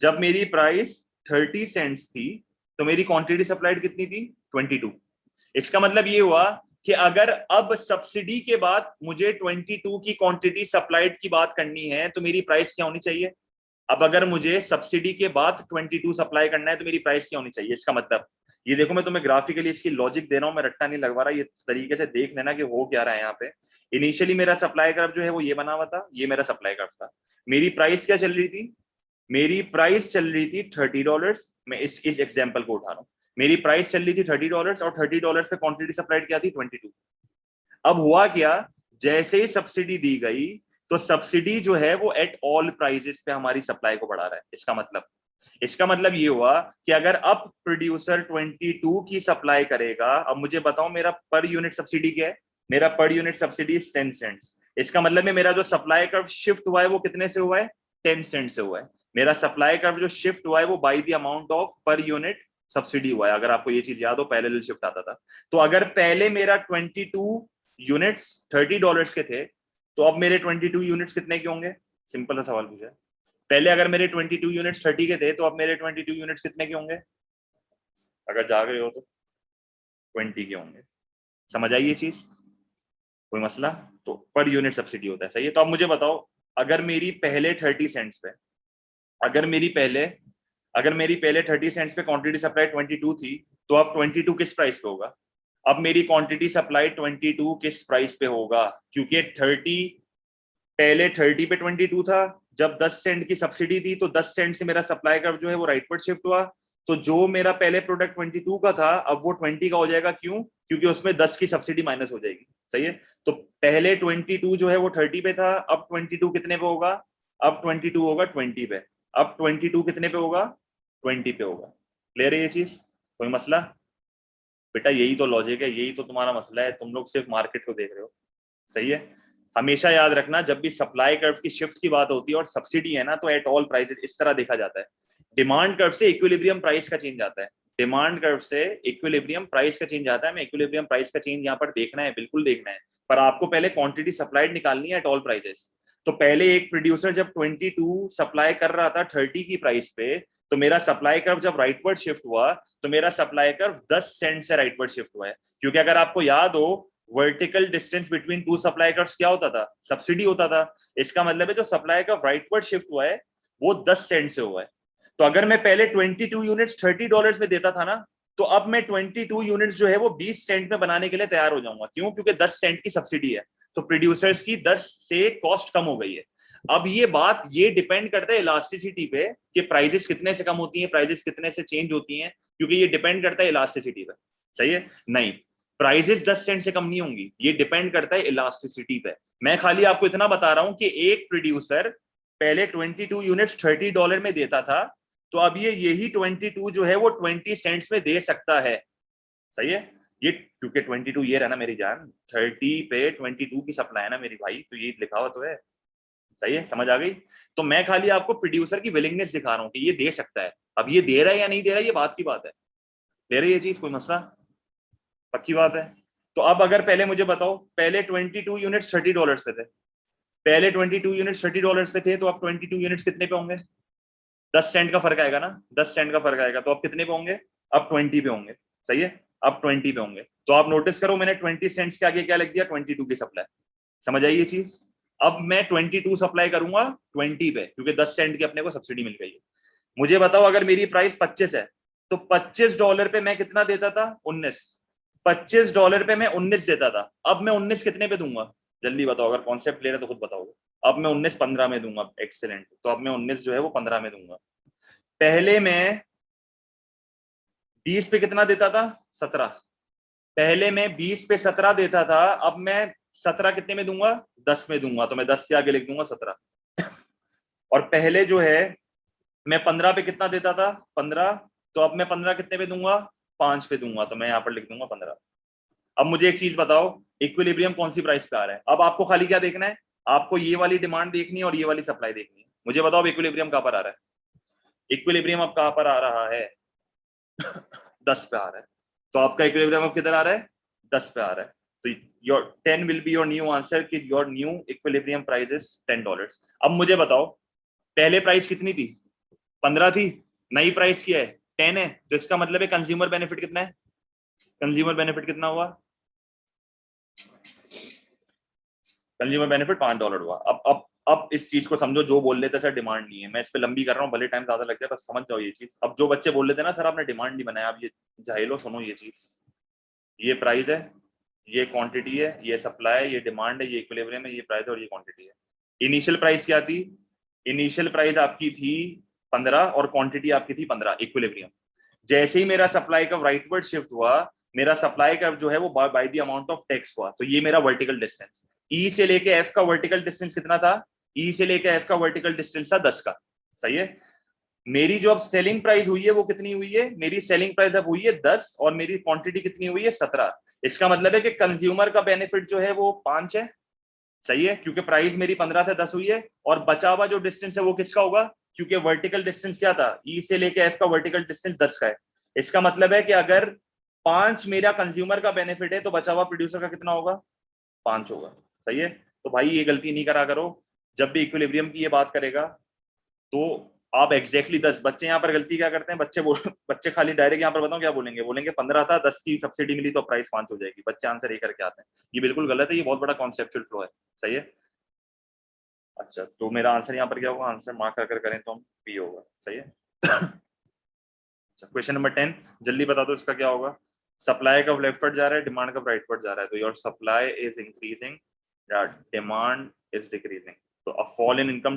जब मेरी प्राइस 30 सेंट्स थी तो मेरी क्वांटिटी सप्लाइड कितनी थी, 22। इसका मतलब ये हुआ कि अगर अब सब्सिडी के बाद मुझे 22 की क्वांटिटी सप्लाइड की बात करनी है तो मेरी प्राइस क्या होनी चाहिए। अब अगर मुझे सब्सिडी के बाद 22 सप्लाई करना है तो मेरी प्राइस क्या होनी चाहिए। इसका मतलब ये देखो, मैं तुम्हें ग्राफिकली इसकी लॉजिक दे रहा हूं, मैं रट्टा नहीं लगवा रहा, ये तरीके से देख लेना कि हो क्या रहा है यहाँ पे। इनिशियली मेरा सप्लाई कर्व जो है वो ये बना हुआ था, ये मेरा सप्लाई कर्व था। मेरी प्राइस क्या चल रही थी, मेरी प्राइस चल रही थी $30। मैं इस एग्जांपल को उठा रहा हूं, मेरी प्राइस चल रही थी $30 और $30 पे क्वांटिटी सप्लाइड क्या थी, 22। अब हुआ क्या, जैसे ही सब्सिडी दी गई तो सब्सिडी जो है वो एट ऑल प्राइसेस पे हमारी सप्लाई को बढ़ा रहा है। इसका मतलब ये हुआ कि अगर अब प्रोड्यूसर 22 की सप्लाई करेगा, अब मुझे बताओ मेरा पर यूनिट सब्सिडी क्या है, मेरा पर यूनिट सब्सिडी 10 सेंट्स। इसका मतलब है मेरा जो सप्लाई कर्व शिफ्ट हुआ है वो कितने से हुआ है, 10 सेंट से हुआ है। मेरा सप्लाई कर्व जो शिफ्ट हुआ है वो by the amount of per unit subsidy हुआ है। अगर आपको ये चीज याद हो, पैरेलल शिफ्ट आता था। तो अगर पहले मेरा 22 यूनिट्स $30 के थे तो अब मेरे 22 यूनिट्स कितने के होंगे, सिंपल सा सवाल पूछा है। पहले अगर मेरे 22 यूनिट्स 30 के थे तो अब मेरे 22 यूनिट्स कितने के होंगे, अगर जाग रहे हो तो 20 के होंगे। समझ आई ये चीज, कोई मसला। तो पर यूनिट सब्सिडी होता है। सही है, तो अब मुझे बताओ, अगर मेरी पहले 30 सेंट्स पे अगर मेरी पहले 30 सेंट्स पे क्वांटिटी सप्लाई 22 थी, तो अब 22 किस प्राइस पे होगा, अब मेरी क्वांटिटी सप्लाई 22 किस प्राइस पे होगा, क्योंकि 30 पहले 30 पे 22 था, जब 10 सेंट की सब्सिडी थी तो 10 सेंट से मेरा सप्लाई कर्व जो है वो राइटवर्ड शिफ्ट हुआ। तो जो मेरा पहले प्रोडक्ट 22 का था अब वो 20 का हो जाएगा। क्यों, क्योंकि उसमें 10 की सब्सिडी माइनस हो जाएगी। सही है, तो पहले 22 जो है वो 30 पे था, अब 22 कितने पे होगा, अब 22 होगा 20 पे। अब 22 कितने पे होगा, 20 पे होगा। क्लियर है ये चीज, कोई मसला। बेटा यही तो लॉजिक है, यही तो तुम्हारा मसला है, तुम लोग सिर्फ मार्केट को देख रहे हो। सही है, हमेशा याद रखना जब भी सप्लाई कर्व की शिफ्ट की बात होती है और सब्सिडी है ना, तो एट ऑल प्राइसेस इस तरह देखा जाता है। डिमांड कर्व से इक्विलिब्रियम प्राइस का चेंज आता है, डिमांड कर्व से इक्विलिब्रियम प्राइस का चेंज आता है। मैं इक्विलिब्रियम प्राइस का चेंज यहाँ पर देखना है, बिल्कुल देखना है, पर आपको पहले क्वांटिटी सप्लाइड निकालनी है एट ऑल प्राइसेस। तो पहले एक प्रोड्यूसर जब 22 सप्लाई कर रहा था 30 की प्राइस पे, तो मेरा सप्लाई कर्व जब राइटवर्ड शिफ्ट हुआ तो मेरा सप्लाई कर्व 10 सेंट से राइटवर्ड शिफ्ट हुआ है। क्योंकि अगर आपको याद हो, vertical distance between two supply curves क्या होता था, सब्सिडी होता था। इसका मतलब है जो सप्लाई कर्व राइटवर्ड शिफ्ट हुआ है वो 10 सेंट से हुआ है। तो अगर मैं पहले 22 यूनिट्स $30 में देता था ना, तो अब मैं 22 यूनिट्स जो है वो 20 सेंट में बनाने के लिए तैयार हो जाऊंगा। क्यों, क्योंकि 10 सेंट की सब्सिडी है, तो प्रोड्यूसर्स की 10 से कॉस्ट कम हो गई है। अब ये डिपेंड करता है इलास्टिसिटी पे कि प्राइजेस कितने से कम होती हैं, प्राइजेस कितने से चेंज होती हैं, क्योंकि ये डिपेंड करता है इलास्टिसिटी पे। सही है, नहीं प्राइजेस 10 सेंट से कम नहीं होंगी, ये डिपेंड करता है इलास्टिसिटी पे। मैं खाली आपको इतना बता रहा हूं कि एक प्रोड्यूसर पहले 22 यूनिट्स $30 में देता था, तो अब ये यही 22 जो है वो 20 सेंट्स में दे सकता है। सही है, ये क्योंकि 22 ये रहा ना मेरी जान, 30 पे 22 की सप्लाई है ना मेरी भाई, तो ये लिखा हुआ तो है। सही है, समझ आ गई। तो मैं खाली आपको प्रोड्यूसर की विलिंगनेस दिखा रहा हूं कि ये दे सकता है। अब ये दे रहा है या नहीं दे रहा है ये बात की बात है, दे रही है चीज, कोई मसला, पक्की बात है। तो अब अगर पहले मुझे बताओ, पहले 22 यूनिट्स $30 पे थे, पहले 22 यूनिट्स $30 पे थे, तो अब 22 यूनिट्स कितने पे होंगे, 10 सेंट का फर्क आएगा ना, 10 सेंट का फर्क आएगा, तो अब कितने पे होंगे, अब 20 पे होंगे। सही है, अब 20 पे होंगे। तो आप नोटिस करो मैंने 20 सेंट्स के आगे क्या लिख दिया, 22 की सप्लाई। समझ आई ये चीज। अब मैं 22 सप्लाई करूंगा 20 पे, क्योंकि 10 सेंट की अपने को सब्सिडी मिल गई है। मुझे बताओ अगर मेरी प्राइस 25 है तो $25 पे मैं कितना देता था? 19। $25 पे मैं 19 देता था। अब मैं 19 कितने पे दूंगा? जल्दी बताओ, अगर कॉन्सेप्ट ले रहे तो खुद बताओगे। अब मैं 19 15 में दूंगा। एक्सेलेंट। तो अब मैं 19 जो है वो 15 में दूंगा। पहले मैं 20 पे कितना देता था? 17। पहले मैं 20 पे 17 देता था, अब मैं 17 कितने में दूंगा? 10 में दूंगा। तो मैं 10 के आगे लिख दूंगा 17। और पहले जो है मैं 15 पे कितना देता था? 15। तो अब मैं 15 कितने पे दूंगा? 5 पे दूंगा। तो मैं यहां पर लिख दूंगा 15। अब मुझे एक चीज बताओ, इक्विलिब्रियम कौन सी प्राइस पे आ रहा है? अब आपको खाली क्या देखना है? आपको ये वाली डिमांड देखनी है और ये वाली सप्लाई देखनी है। मुझे बताओ इक्विलिब्रियम कहां पर आ रहा है? इक्विलिब्रियम अब कहां पर आ रहा है? 10 पे आ रहा है। तो आपका इक्विलिब्रियम अब किधर आ रहा है? 10 पे आ रहा है। तो your 10 will be your new answer कि your new equilibrium price is $10। अब मुझे बताओ पहले प्राइस कितनी थी? 15 थी। नई प्राइस क्या है? 10 है। तो इसका मतलब है कंज्यूमर बेनिफिट कितना है? कंज्यूमर बेनिफिट कितना हुआ? कंज्यूमर बेनिफिट $5 हुआ। अब इस चीज को समझो, जो बोल लेते सर डिमांड नहीं है, मैं इस पे लंबी कर रहा हूँ, भले टाइम ज्यादा लग जाए, बस समझ जाओ ये चीज। अब जो बच्चे बोल लेते ना सर आपने डिमांड नहीं बनाया, अब ये जाहिलो सुनो ये चीज। ये प्राइस है, ये क्वांटिटी है, ये सप्लाई है, ये डिमांड है, ये इक्विलिब्रियम है, ये प्राइस है और ये क्वांटिटी है। इनिशियल प्राइस क्या थी? इनिशियल प्राइस आपकी थी 15 और क्वांटिटी आपकी थी 15, इक्विलिब्रियम। जैसे ही मेरा सप्लाई का राइटवर्ड शिफ्ट हुआ, मेरा सप्लाई का जो है वो by the amount of tax हुआ। तो ये मेरा वर्टिकल डिस्टेंस, ई से लेके एफ का वर्टिकल डिस्टेंस कितना था? ई से लेके एफ का वर्टिकल डिस्टेंस था 10 का। सही है। मेरी जो अब सेलिंग प्राइस हुई है वो कितनी हुई है? मेरी सेलिंग प्राइस अब हुई है 10 और मेरी क्वांटिटी कितनी हुई है? 17। इसका मतलब है कि कंज्यूमर का बेनिफिट जो है वो 5 है। सही है, क्योंकि प्राइस मेरी 15 से 10 हुई है और बचा हुआ जो डिस्टेंस है वो किसका होगा? क्योंकि वर्टिकल डिस्टेंस क्या था? ई से लेके एफ का वर्टिकल डिस्टेंस 10 का है। इसका मतलब है कि अगर 5 मेरा कंज्यूमर का बेनिफिट है तो बचा हुआ प्रोड्यूसर का कितना होगा? 5 होगा। सही है। तो भाई ये गलती नहीं करा करो, जब भी इक्विलिब्रियम की ये बात करेगा तो आप एग्जैक्टली 10। बच्चे यहाँ पर गलती क्या करते हैं? बच्चे खाली डायरेक्ट यहाँ पर बताओ क्या बोलेंगे? बोलेंगे 15 था, 10 की सब्सिडी मिली तो प्राइस 5 हो जाएगी। बच्चे आंसर ये करके आते हैं। ये बिल्कुल गलत है, ये बहुत बड़ा कॉन्सेप्चुअल फ्लो है। सही है। अच्छा, तो मेरा आंसर यहाँ पर क्या होगा? आंसर मार्क कर करें तो हम बी होगा। सही है। अच्छा, क्वेश्चन नंबर 10 जल्दी बता दो इसका क्या होगा? सप्लाई कब लेफ्टवर्ड जा रहा है, डिमांड कब राइटवर्ड जा रहा है? तो your supply is increasing, demand is decreasing. तो अ फॉल इन इनकम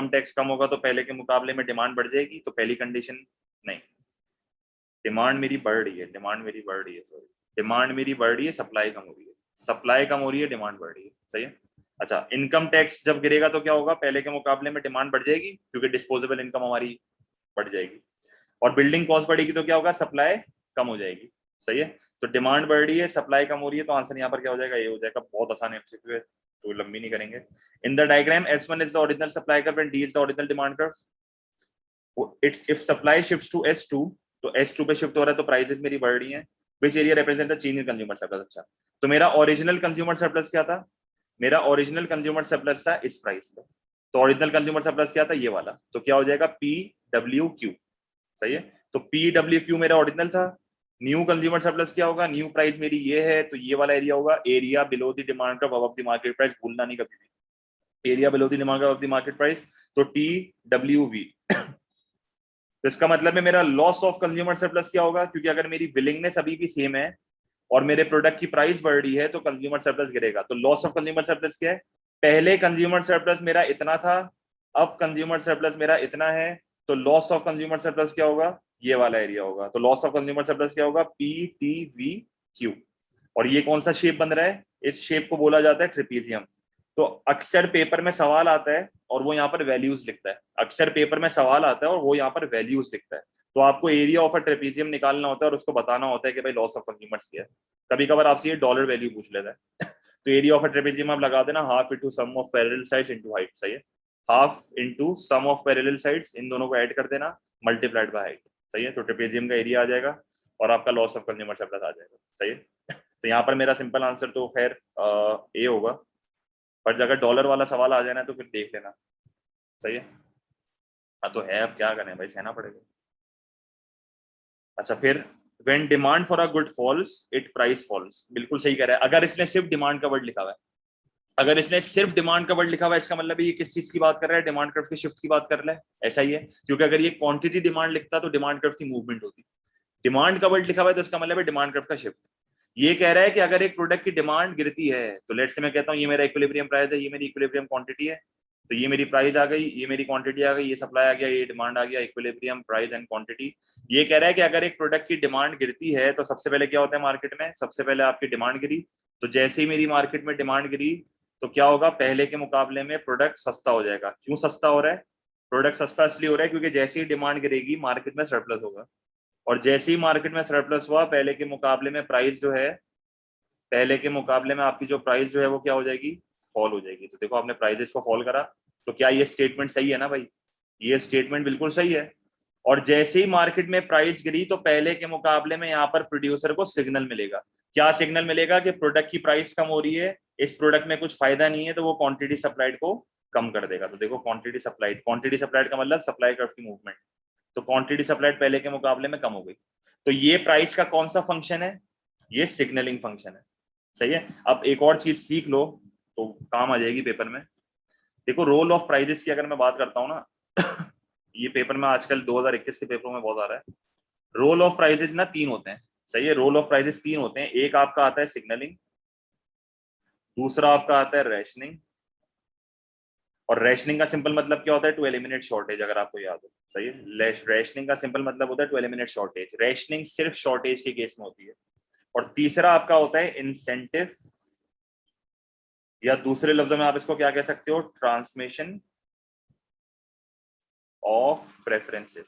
टैक्स कम होगा तो पहले के मुकाबले में डिमांड बढ़ जाएगी। तो पहली कंडीशन नहीं, डिमांड मेरी बढ़ रही है, डिमांड मेरी बढ़ रही है, सॉरी, डिमांड मेरी बढ़ रही है, सप्लाई कम हो रही है। सप्लाई कम हो रही है, डिमांड बढ़ रही है। सही है। अच्छा, इनकम टैक्स जब गिरेगा तो क्या होगा? पहले के मुकाबले में डिमांड बढ़ जाएगी क्योंकि डिस्पोजेबल इनकम हमारी बढ़ जाएगी। और बिल्डिंग कॉस्ट बढ़ेगी तो क्या होगा? सप्लाई कम हो जाएगी। सही है। तो डिमांड बढ़ रही है, सप्लाई कम हो रही है, तो आंसर यहाँ पर क्या हो जाएगा? ये हो जाएगा। बहुत आसान एमसीक्यू है तो लंबी नहीं करेंगे। In the diagram S1 is the original supply curve and D is the original demand curve. Its if supply shifts to S2, तो S2 पे शिफ्ट हो रहा है तो प्राइसेस मेरी बढ़ रही हैं। Which area represent the change in consumer surplus? अच्छा, तो मेरा ओरिजिनल कंज्यूमर सरप्लस क्या था? मेरा ओरिजिनल कंज्यूमर सरप्लस था इस प्राइस पे। तो ओरिजिनल कंज्यूमर सरप्लस क्या था? ये वाला। तो क्या हो जाएगा? PWQ। सही है। तो PWQ मेरा ओरिजिनल था। न्यू कंज्यूमर सरप्लस क्या होगा? न्यू प्राइस मेरी ये है तो ये वाला एरिया होगा। Area below the demand curve above the market price, भूलना नहीं कभी भी। Area below the demand curve above the market price, तो TWV। तो इसका मतलब है मेरा लॉस ऑफ कंज्यूमर सरप्लस क्या होगा? क्योंकि अगर मेरी बिलिंगनेस अभी भी सेम है और मेरे प्रोडक्ट की प्राइस बढ़ रही है तो कंज्यूमर सरप्लस गिरेगा। तो लॉस ऑफ कंज्यूमर सरप्लस क्या है? पहले कंज्यूमर सरप्लस मेरा इतना था, अब कंज्यूमर सरप्लस मेरा इतना है, तो लॉस ऑफ कंज्यूमर सरप्लस क्या होगा? ये वाला एरिया होगा। तो लॉस ऑफ कंज्यूमर सरप्लस क्या होगा? PTVQ। और ये कौन सा शेप बन रहा है? इस शेप को बोला जाता है ट्रिपीजियम। तो अक्सर पेपर में सवाल आता है और वो यहाँ पर वैल्यूज लिखता है। अक्सर पेपर में सवाल आता है और वो यहाँ पर वैल्यूज लिखता है। तो आपको एरिया ऑफ अ ट्रेपीजियम निकालना होता है और उसको बताना होता है कि भाई लॉस ऑफ कंज्यूमर्स क्या है। कभी कभार आपसे ये डॉलर वैल्यू पूछ लेता है। तो एरिया ऑफ अ ट्रेपीजियम आप लगा देना half into sum of parallel sides into height. सही है। Half into sum of parallel sides, इन दोनों को ऐड कर देना, मल्टीप्लाइड बाय हाइट। सही है। तो ट्रेपीजियम का एरिया आ जाएगा और आपका लॉस ऑफ कंज्यूमर सरप्लस आ जाएगा। सही है। तो यहाँ पर मेरा सिंपल आंसर तो खैर ए होगा, पर अगर डॉलर वाला सवाल आ जाए ना तो फिर देख लेना। सही है। हाँ तो है, अब क्या करें भाई, सहना पड़ेगा। अच्छा, फिर when demand for a good falls it price falls, बिल्कुल सही कह रहा है। अगर इसने सिर्फ डिमांड का वर्ड लिखा हुआ है, अगर इसने सिर्फ डिमांड का वर्ड लिखा हुआ है इसका मतलब ये किस चीज की बात कर रहा है, डिमांड कर्व की शिफ्ट की बात कर रहा है, ऐसा ही है। क्योंकि अगर ये क्वांटिटी डिमांड लिखता तो डिमांड कर्व की मूवमेंट होती, डिमांड का वर्ड लिखा हुआ है तो इसका मतलब है डिमांड कर्व का शिफ्ट। ये कह रहा है कि अगर एक प्रोडक्ट की डिमांड गिरती है तो लेट्स से मैं कहता हूं ये मेरा इक्विलिब्रियम प्राइस है, ये मेरी इक्विलिब्रियम क्वांटिटी है, तो ये मेरी प्राइस आ गई, ये मेरी क्वांटिटी आ गई, ये सप्लाई आ गया, ये डिमांड आ गया, इक्विलिब्रियम प्राइस एंड क्वांटिटी। ये कह रहा है कि अगर एक प्रोडक्ट की डिमांड गिरती है तो सबसे पहले क्या होता है मार्केट में, सबसे पहले आपकी डिमांड गिरी, तो जैसे ही मेरी मार्केट में डिमांड गिरी तो क्या होगा, पहले के मुकाबले में प्रोडक्ट सस्ता हो जाएगा। क्यों सस्ता हो रहा है, प्रोडक्ट सस्ता इसलिए हो रहा है क्योंकि जैसे ही डिमांड गिरेगी मार्केट में सरप्लस होगा, और जैसे ही मार्केट में सरप्लस हुआ पहले के मुकाबले में प्राइस जो है, पहले के मुकाबले में आपकी जो प्राइस जो है वो क्या हो जाएगी, फॉल हो जाएगी। तो देखो आपने प्राइसेस को फॉल करा, तो क्या ये स्टेटमेंट सही है ना भाई, ये स्टेटमेंट बिल्कुल सही है। और जैसे ही मार्केट में प्राइस गिरी तो पहले के मुकाबले में यहाँ पर प्रोड्यूसर को सिग्नल मिलेगा, क्या सिग्नल मिलेगा कि प्रोडक्ट की प्राइस कम हो रही है, इस प्रोडक्ट में कुछ फायदा नहीं है, तो वो क्वांटिटी सप्लाइड को कम कर देगा। तो देखो क्वांटिटी सप्लाइड का मतलब सप्लाई कर्व की मूवमेंट, तो क्वांटिटी सप्लाइड पहले के मुकाबले में कम हो गई। तो ये प्राइस का कौन सा फंक्शन है, ये सिग्नलिंग फंक्शन है, सही है। अब एक और चीज सीख लो तो काम आ जाएगी पेपर में। देखो रोल ऑफ प्राइजेस की अगर मैं बात करता हूँ ना ये पेपर में आजकल 2021 के पेपरों में बहुत आ रहा है। रोल ऑफ प्राइजेस ना 3 होते हैं, सही है, रोल ऑफ प्राइजेस 3 होते हैं। एक आपका आता है सिग्नलिंग, दूसरा आपका आता है रैशनिंग, और रैशनिंग का सिंपल मतलब क्या होता है, टू एलिमिनेट शॉर्टेज, अगर आपको याद हो, सही है। रैशनिंग का सिंपल मतलब होता है टू एलिमिनेट शॉर्टेज, रैशनिंग सिर्फ शॉर्टेज के केस में होती है। और तीसरा आपका होता है इंसेंटिव, या दूसरे लफ्जों में आप इसको क्या कह सकते हो, ट्रांसमिशन ऑफ प्रेफरेंसेस,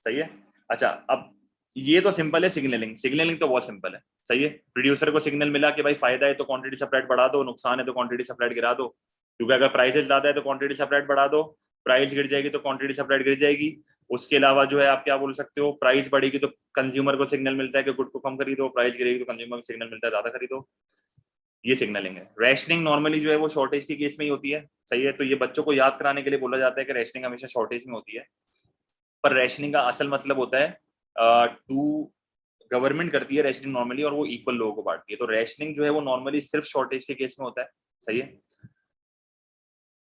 सही है। अच्छा अब ये तो सिंपल है, सिग्नलिंग, सिग्नलिंग तो बहुत सिंपल है, सही है। प्रोड्यूसर को सिग्नल मिला कि भाई फायदा है तो क्वांटिटी सप्लाइड बढ़ा दो, नुकसान है तो क्वांटिटी सप्लाइड गिरा दो, क्योंकि अगर प्राइसेस ज्यादा है तो क्वांटिटी सप्लाइड बढ़ा दो, प्राइस गिर जाएगी तो क्वांटिटी सप्लाइड गिर जाएगी। उसके अलावा जो है आप क्या बोल सकते हो, प्राइस बढ़ेगी तो कंज्यूमर को सिग्नल मिलता है कि गुड को कम खरीदो, प्राइस गिरेगी तो कंज्यूमर को सिग्नल मिलता है ज्यादा खरीदो, ये सिग्नलिंग है। रैशनिंग नॉर्मली जो है वो शॉर्टेज के केस में ही होती है, सही है। तो ये बच्चों को याद कराने के लिए बोला जाता है कि रैशनिंग हमेशा शॉर्टेज में होती है, पर रैशनिंग का असल मतलब होता है टू, गवर्नमेंट करती है रैशनिंग नॉर्मली और वो इक्वल लोगों को बांटती है। तो रैशनिंग जो है वो नॉर्मली सिर्फ शॉर्टेज के केस में होता है, सही है।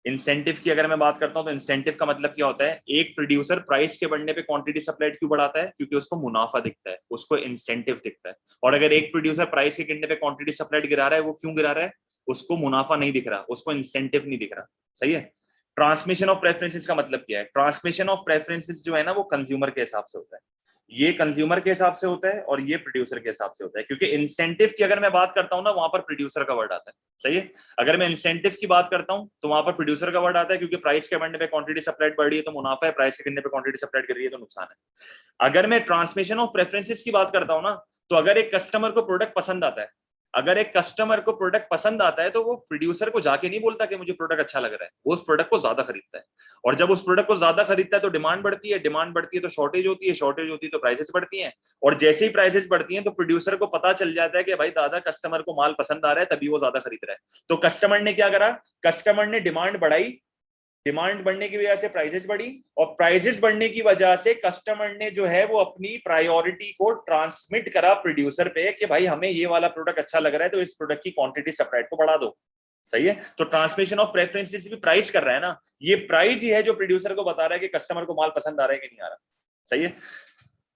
इंसेंटिव की अगर मैं बात करता हूं तो इंसेंटिव का मतलब क्या होता है, एक प्रोड्यूसर प्राइस के बढ़ने पे क्वांटिटी सप्लाइड क्यों बढ़ाता है, क्योंकि उसको मुनाफा दिखता है, उसको इंसेंटिव दिखता है। और अगर एक प्रोड्यूसर प्राइस के गिरने पे क्वांटिटी सप्लाइड गिरा रहा है, वो क्यों गिरा रहा है, उसको मुनाफा नहीं दिख रहा, उसको इंसेंटिव नहीं दिख रहा, सही है। ट्रांसमिशन ऑफ प्रेफरेंसेस का मतलब क्या है, ट्रांसमिशन ऑफ प्रेफरेंसेस जो है ना वो कंज्यूमर के हिसाब से होता है, ये कंज्यूमर के हिसाब से होता है और ये प्रोड्यूसर के हिसाब से होता है। क्योंकि इंसेंटिव की अगर मैं बात करता हूं ना वहां पर प्रोड्यूसर का वर्ड आता है, सही है। अगर मैं इंसेंटिव की बात करता हूं तो वहां पर प्रोड्यूसर का वर्ड आता है, क्योंकि प्राइस के बढ़ने पे क्वांटिटी सप्लाइड बढ़ रही है तो मुनाफा है, प्राइस के गिरने पे क्वांटिटी सप्लाइड गिर रही है तो नुकसान है। अगर मैं ट्रांसमिशन ऑफ प्रेफरेंसेस की बात करता हूं ना, तो अगर एक कस्टमर को प्रोडक्ट पसंद आता है, अगर एक कस्टमर को प्रोडक्ट पसंद आता है तो वो प्रोड्यूसर को जाके नहीं बोलता कि मुझे प्रोडक्ट अच्छा लग रहा है, वो उस प्रोडक्ट को ज्यादा खरीदता है। और जब उस प्रोडक्ट को ज्यादा खरीदता है तो डिमांड बढ़ती है, डिमांड बढ़ती है तो शॉर्टेज होती है, शॉर्टेज होती है तो प्राइसेस बढ़ती हैं। और जैसे ही प्राइसेस बढ़ती हैं तो प्रोड्यूसर को पता चल जाता है कि भाई दादा कस्टमर को माल पसंद आ रहा है तभी वो ज्यादा खरीद रहा है। तो कस्टमर ने क्या करा, कस्टमर ने डिमांड बढ़ाई, डिमांड बढ़ने की वजह से प्राइसेस बढ़ी, और प्राइसेस बढ़ने की वजह से कस्टमर ने जो है वो अपनी प्रायोरिटी को ट्रांसमिट करा प्रोड्यूसर पे कि भाई हमें ये वाला प्रोडक्ट अच्छा लग रहा है तो इस प्रोडक्ट की क्वांटिटी सप्लाइड को बढ़ा दो, सही है। तो ट्रांसमिशन ऑफ प्रेफरेंसेस भी प्राइस कर रहा है ना, ये प्राइस ही है जो प्रोड्यूसर को बता रहा है कि कस्टमर को माल पसंद आ रहा है कि नहीं आ रहा, सही है।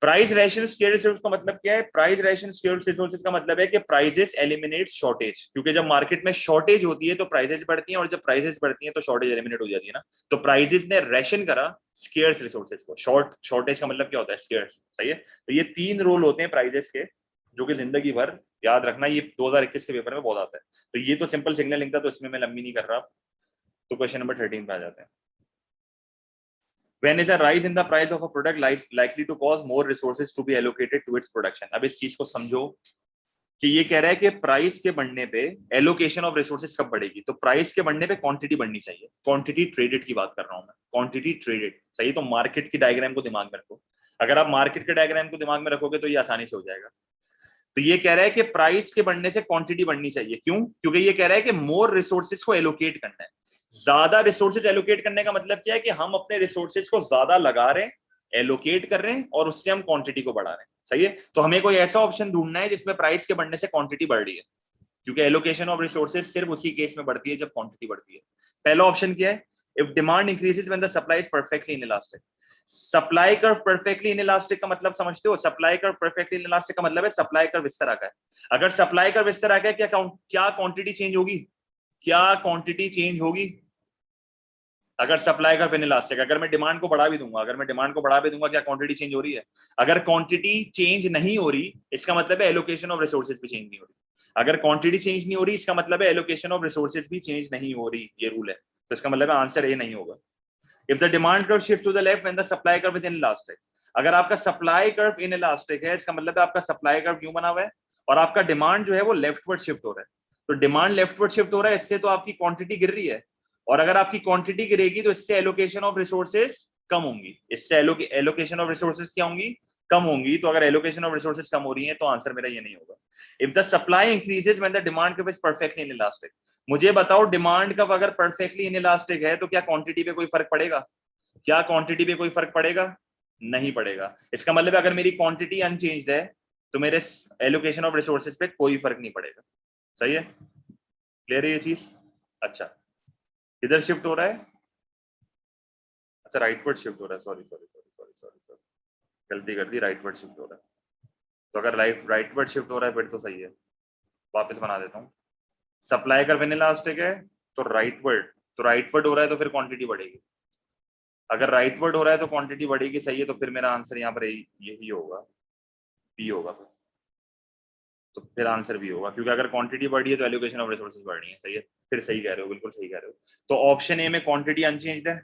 प्राइस रेशन स्केयर्ड रिसोर्स का मतलब क्या है, प्राइस रेशन स्केयर्ड रिसोर्सेज का मतलब है कि प्राइसेस एलिमिनेट शॉर्टेज, क्योंकि जब मार्केट में शॉर्टेज होती है तो प्राइसेस बढ़ती हैं, और जब प्राइसेस बढ़ती हैं तो शॉर्टेज एलिमिनेट हो जाती है ना। तो प्राइसेस ने रेशन करा स्केयर्स रिसोर्सेज को, शॉर्टेज का मतलब क्या होता है, स्केयर्स, सही है। तो ये 3 रोल होते हैं प्राइसेस के, जो कि जिंदगी भर याद रखना, ये 2021 के पेपर में बहुत आता है। तो ये तो सिंपल सिग्नलिंग था, तो इसमें मैं लंबी नहीं कर रहा। तो क्वेश्चन नंबर 13 पे आ जाते हैं। When is a rise in the price of a product likely to cause more resources to be allocated to its production? अब इस चीज को समझो कि ये कह रहा है कि प्राइस के बढ़ने पे एलोकेशन ऑफ रिसोर्सेज कब बढ़ेगी, तो प्राइस के बढ़ने पे क्वांटिटी बढ़नी चाहिए। क्वांटिटी ट्रेडेड की बात कर रहा हूं मैं, क्वांटिटी ट्रेडेड, सही। तो मार्केट की डायग्राम को दिमाग में रखो, अगर आप मार्केट के डायग्राम को दिमाग में रखोगे तो ये आसानी से हो जाएगा। तो ये कह रहा है कि प्राइस के बढ़ने से क्वांटिटी बढ़नी चाहिए, क्यों, क्योंकि ये कह रहा है कि मोर रिसोर्सेज को एलोकेट करना है। ज्यादा रिसोर्सेज एलोकेट करने का मतलब क्या है कि हम अपने रिसोर्सेज को ज्यादा लगा रहे हैं, एलोकेट कर रहे हैं, और उससे हम क्वांटिटी को बढ़ा रहे हैं, सही है। तो हमें कोई ऐसा ऑप्शन ढूंढना है जिसमें प्राइस के बढ़ने से क्वांटिटी बढ़ रही है, क्योंकि एलोकेशन ऑफ रिसोर्सेज सिर्फ उसी केस में बढ़ती है जब क्वांटिटी बढ़ती है। पहला ऑप्शन क्या है? If demand increases when the supply is perfectly inelastic. Supply curve perfectly inelastic का मतलब समझते हो? सप्लाई कर्व परफेक्टली इनइलास्टिक का मतलब है सप्लाई कर्व इस तरह का है। अगर सप्लाई कर्व इस तरह का है, क्या क्वांटिटी चेंज होगी? क्या क्वांटिटी चेंज होगी? अगर सप्लाई कर्व इनइलास्टिक, अगर मैं डिमांड को बढ़ा भी दूंगा, क्या क्वांटिटी चेंज हो रही है? अगर क्वांटिटी चेंज नहीं हो रही, इसका मतलब है एलोकेशन ऑफ रिसोर्सेज भी चेंज नहीं हो रही। अगर क्वांटिटी चेंज नहीं हो रही, इसका मतलब है एलोकेशन ऑफ रिसोर्सेज भी चेंज नहीं हो रही। ये रूल है। तो इसका मतलब है आंसर ए नहीं होगा। If the demand curve shift to the left when the supply curve is inelastic. अगर आपका सप्लाई कर्व इनइलास्टिक है, इसका मतलब है आपका सप्लाई कर्व क्यों बना हुआ है और आपका डिमांड जो है वो लेफ्टवर्ड शिफ्ट हो रहा है। तो डिमांड लेफ्टवर्ड शिफ्ट हो रहा है, इससे तो आपकी क्वांटिटी गिर रही है, और अगर आपकी क्वांटिटी गिरेगी तो इससे एलोकेशन ऑफ रिसोर्सेज कम होंगी। इससे एलोकेशन ऑफ रिसोर्सेज क्या होंगी? कम होंगी। तो अगर एलोकेशन ऑफ रिसोर्सेज कम हो रही है तो आंसर मेरा ये नहीं होगा। If the supply increases when the demand curve is perfectly inelastic. मुझे बताओ, डिमांड कर्व अगर परफेक्टली इनइलास्टिक है तो क्या क्वांटिटी पे कोई फर्क पड़ेगा? क्या क्वांटिटी पे कोई फर्क पड़ेगा? नहीं पड़ेगा। इसका मतलब अगर मेरी क्वांटिटी अनचेंज्ड है तो मेरे एलोकेशन ऑफ रिसोर्सेज पे कोई फर्क नहीं पड़ेगा। सही है? क्लियर है ये चीज? अच्छा, इधर शिफ्ट हो रहा है। अच्छा, राइटवर्ड शिफ्ट हो रहा है। सॉरी, गलती कर दी, राइटवर्ड शिफ्ट हो रहा है। तो अगर राइटवर्ड शिफ्ट हो रहा है फिर तो सही है। वापस बना देता हूँ। सप्लाई कर्व इनइलास्टिक है तो राइटवर्ड हो रहा है तो फिर क्वांटिटी बढ़ेगी। अगर राइटवर्ड हो रहा है तो क्वांटिटी बढ़ेगी। सही है? तो फिर मेरा आंसर यहाँ पर यही होगा, बी होगा। तो फिर आंसर बी होगा, क्योंकि अगर क्वांटिटी बढ़ी है तो एलोकेशन ऑफ रिसोर्सेज बढ़ रही है। सही है? फिर सही कह रहे हो, बिल्कुल सही कह रहे हो। तो ऑप्शन ए में क्वांटिटी अनचेंज्ड है,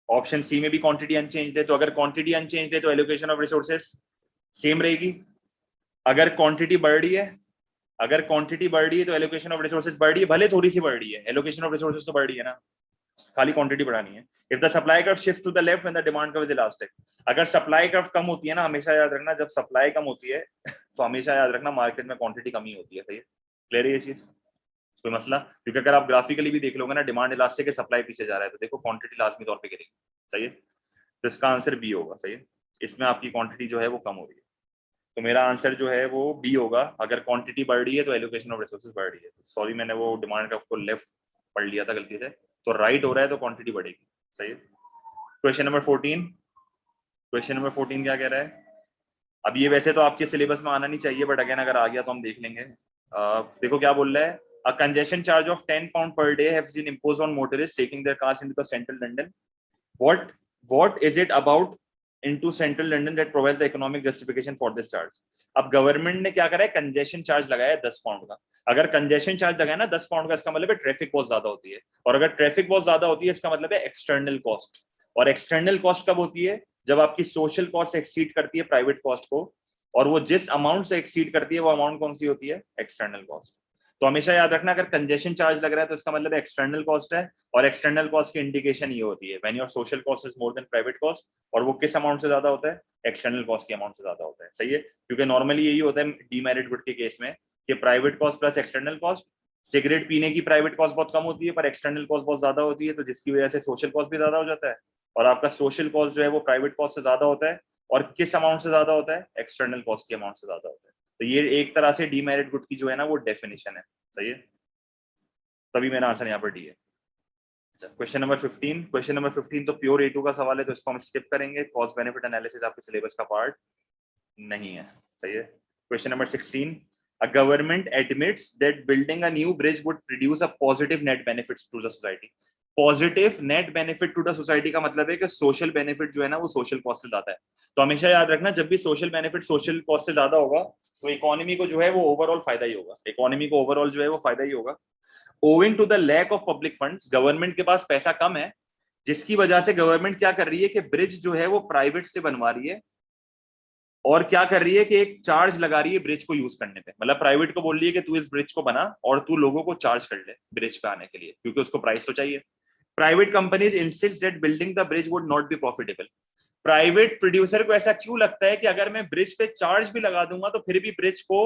ऑप्शन सी में भी क्वांटिटी अनचेंज्ड है। तो अगर क्वांटिटी अनचेंज्ड है तो एलोकेशन ऑफ रिसोर्सेज सेम रहेगी। अगर क्वांटिटी बढ़ रही है तो एलोकेशन ऑफ रिसोर्सेज बढ़ रही है, भले थोड़ी सी बढ़ रही है, एलोकेशन ऑफ रिसोर्सेज तो बढ़ रही है ना, खाली क्वांटिटी बढ़ानी है। If the supply curve shift to the left when the demand curve is elastic. अगर सप्लाई कर्व कम होती है ना, हमेशा याद रखना, जब सप्लाई कम होती है तो हमेशा याद रखना मार्केट में क्वांटिटी कम ही होती है। सही है? क्लियर है ये चीज? कोई मसला? क्योंकि अगर आप ग्राफिकली भी देख लोगे ना, डिमांड इलास्टिक है, सप्लाई पीछे जा रहा है, तो देखो क्वांटिटी लाजमी तौर पर गिरेगी। सही है? तो इसका आंसर बी होगा। सही है? इसमें आपकी क्वांटिटी जो है वो कम हो रही है, तो मेरा आंसर जो है वो बी होगा। अगर क्वांटिटी बढ़ रही है तो एलोकेशन ऑफ रिसोर्सेज बढ़ रही है। सॉरी, मैंने वो डिमांड कर्व को लेफ्ट पढ़ लिया था गलती से। तो राइट हो रहा है तो क्वांटिटी बढ़ेगी। सही है? Question number 14। क्वेश्चन नंबर 14 क्या कह रहा है? अब ये वैसे तो आपके सिलेबस में आना नहीं चाहिए, बट अगेन अगर आ गया तो हम देख लेंगे। देखो क्या बोल रहा है। A congestion charge of 10 pound per day has been imposed on motorists taking their cars into the central London. What is it about into central London that provides the economic justification for this charge? अब government ने क्या करा है? Congestion charge लगाया है 10 pound का। अगर congestion charge लगाया ना 10 पाउंड का, इसका मतलब है ट्रैफिक बहुत ज्यादा होती है, और अगर ट्रैफिक बहुत ज्यादा होती है इसका मतलब है एक्सटर्नल कॉस्ट। और एक्सटर्नल कॉस्ट कब होती है? जब आपकी सोशल कॉस्ट एक्सीड करती है प्राइवेट कॉस्ट को, और वो जिस अमाउंट से एक्सीड करती है वो अमाउंट कौन सी होती है? External cost. तो हमेशा याद रखना, अगर कंजेशन चार्ज लग रहा है तो इसका मतलब एक्सटर्नल कॉस्ट है, और एक्सटर्नल कॉस्ट की इंडिकेशन ये होती है when your social cost is more than private cost. और वो किस अमाउंट से ज्यादा होता है? एक्सटर्नल कॉस्ट के अमाउंट से ज्यादा होता है। सही है? क्योंकि नॉर्मली यही होता है डीमेरिट गुड के केस में कि private cost plus external cost. Cigarette पीने की प्राइवेट कॉस्ट बहुत कम होती है पर एक्सटर्नल कॉस्ट बहुत ज्यादा होती है, तो जिसकी वजह से सोशल कॉस्ट भी ज्यादा हो जाता है, और आपका सोशल कॉस्ट जो है वो प्राइवेट कॉस्ट से ज्यादा होता है। और किस अमाउंट से ज्यादा होता है? एक्सटर्नल कॉस्ट के अमाउंट से ज्यादा होता है। तो ये एक तरह से डीमेरिट गुड की जो है ना वो डेफिनेशन है। सही है? तभी मेरा आंसर यहाँ पर डी है। अच्छा, क्वेश्चन नंबर 15। क्वेश्चन नंबर 15 तो प्योर A2 का सवाल है, तो इसको हम स्किप करेंगे। कॉस्ट बेनिफिट एनालिसिस आपके सिलेबस का पार्ट नहीं है। सही है? Question number 16। A government admits that building a new bridge would produce a positive net benefits to the society. Positive net benefit to the society का मतलब है कि सोशल बेनिफिट जो है ना वो सोशल कॉस्ट से ज्यादा है। तो हमेशा याद रखना, जब भी सोशल बेनिफिट सोशल कॉस्ट से ज्यादा होगा तो इकोनॉमी को जो है वो ओवरऑल फायदा ही होगा। इकोनॉमी को ओवरऑल जो है वो फायदा ही होगा। Owing to the lack of public funds, government के पास पैसा कम है, जिसकी वजह से गवर्नमेंट क्या कर रही है कि ब्रिज जो है वो प्राइवेट से बनवा रही है, और क्या कर रही है कि एक चार्ज लगा रही है ब्रिज को यूज करने पे। मतलब प्राइवेट को बोल रही है कि तू इस ब्रिज को बना और तू लोगों को चार्ज कर ले ब्रिज पे आने के लिए, क्योंकि उसको प्राइस तो चाहिए। Private companies insist that building the bridge would not be profitable. Private producer को ऐसा क्यों लगता है कि अगर मैं ब्रिज पे चार्ज भी लगा दूंगा तो फिर भी ब्रिज को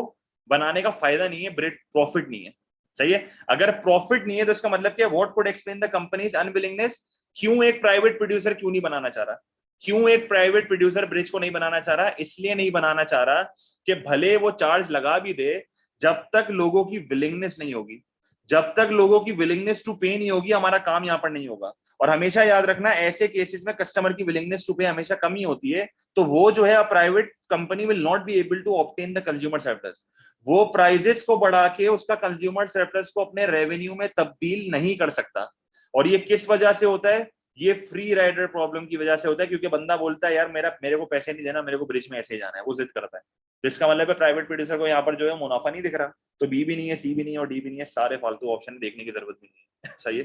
बनाने का फायदा नहीं है, ब्रिज प्रॉफिट नहीं है। सही है? अगर प्रॉफिट नहीं है तो इसका मतलब क्या? What could explain the companies unwillingness? क्यों एक प्राइवेट प्रोड्यूसर क्यों नहीं बनाना चाह रहा? क्यों एक प्राइवेट प्रोड्यूसर ब्रिज को नहीं बनाना चाह रहा? इसलिए नहीं बनाना चाह रहा कि भले वो चार्ज लगा भी दे, जब तक लोगों की विलिंगनेस नहीं होगी, जब तक लोगों की विलिंगनेस टू पे नहीं होगी, हमारा काम यहां पर नहीं होगा। और हमेशा याद रखना, ऐसे केसेस में कस्टमर की विलिंगनेस टू पे हमेशा कम ही होती है, तो वो जो है a private company will not be able to obtain the consumer surplus. वो प्राइजेस को बढ़ा के उसका कंज्यूमर सरप्लस को अपने रेवेन्यू में तब्दील नहीं कर सकता। और ये किस वजह से होता है? ये फ्री राइडर प्रॉब्लम की वजह से होता है, क्योंकि बंदा बोलता है यार मेरे को पैसे नहीं देना, मेरे को ब्रिज में ऐसे ही जाना है, वो जिद करता है। तो इसका मतलब है प्राइवेट प्रोड्यूसर को यहाँ पर जो है मुनाफा नहीं दिख रहा, तो बी भी नहीं है, सी भी नहीं है और डी भी नहीं है, सारे फालतू ऑप्शन देखने की जरूरत भी नहीं है। सही है।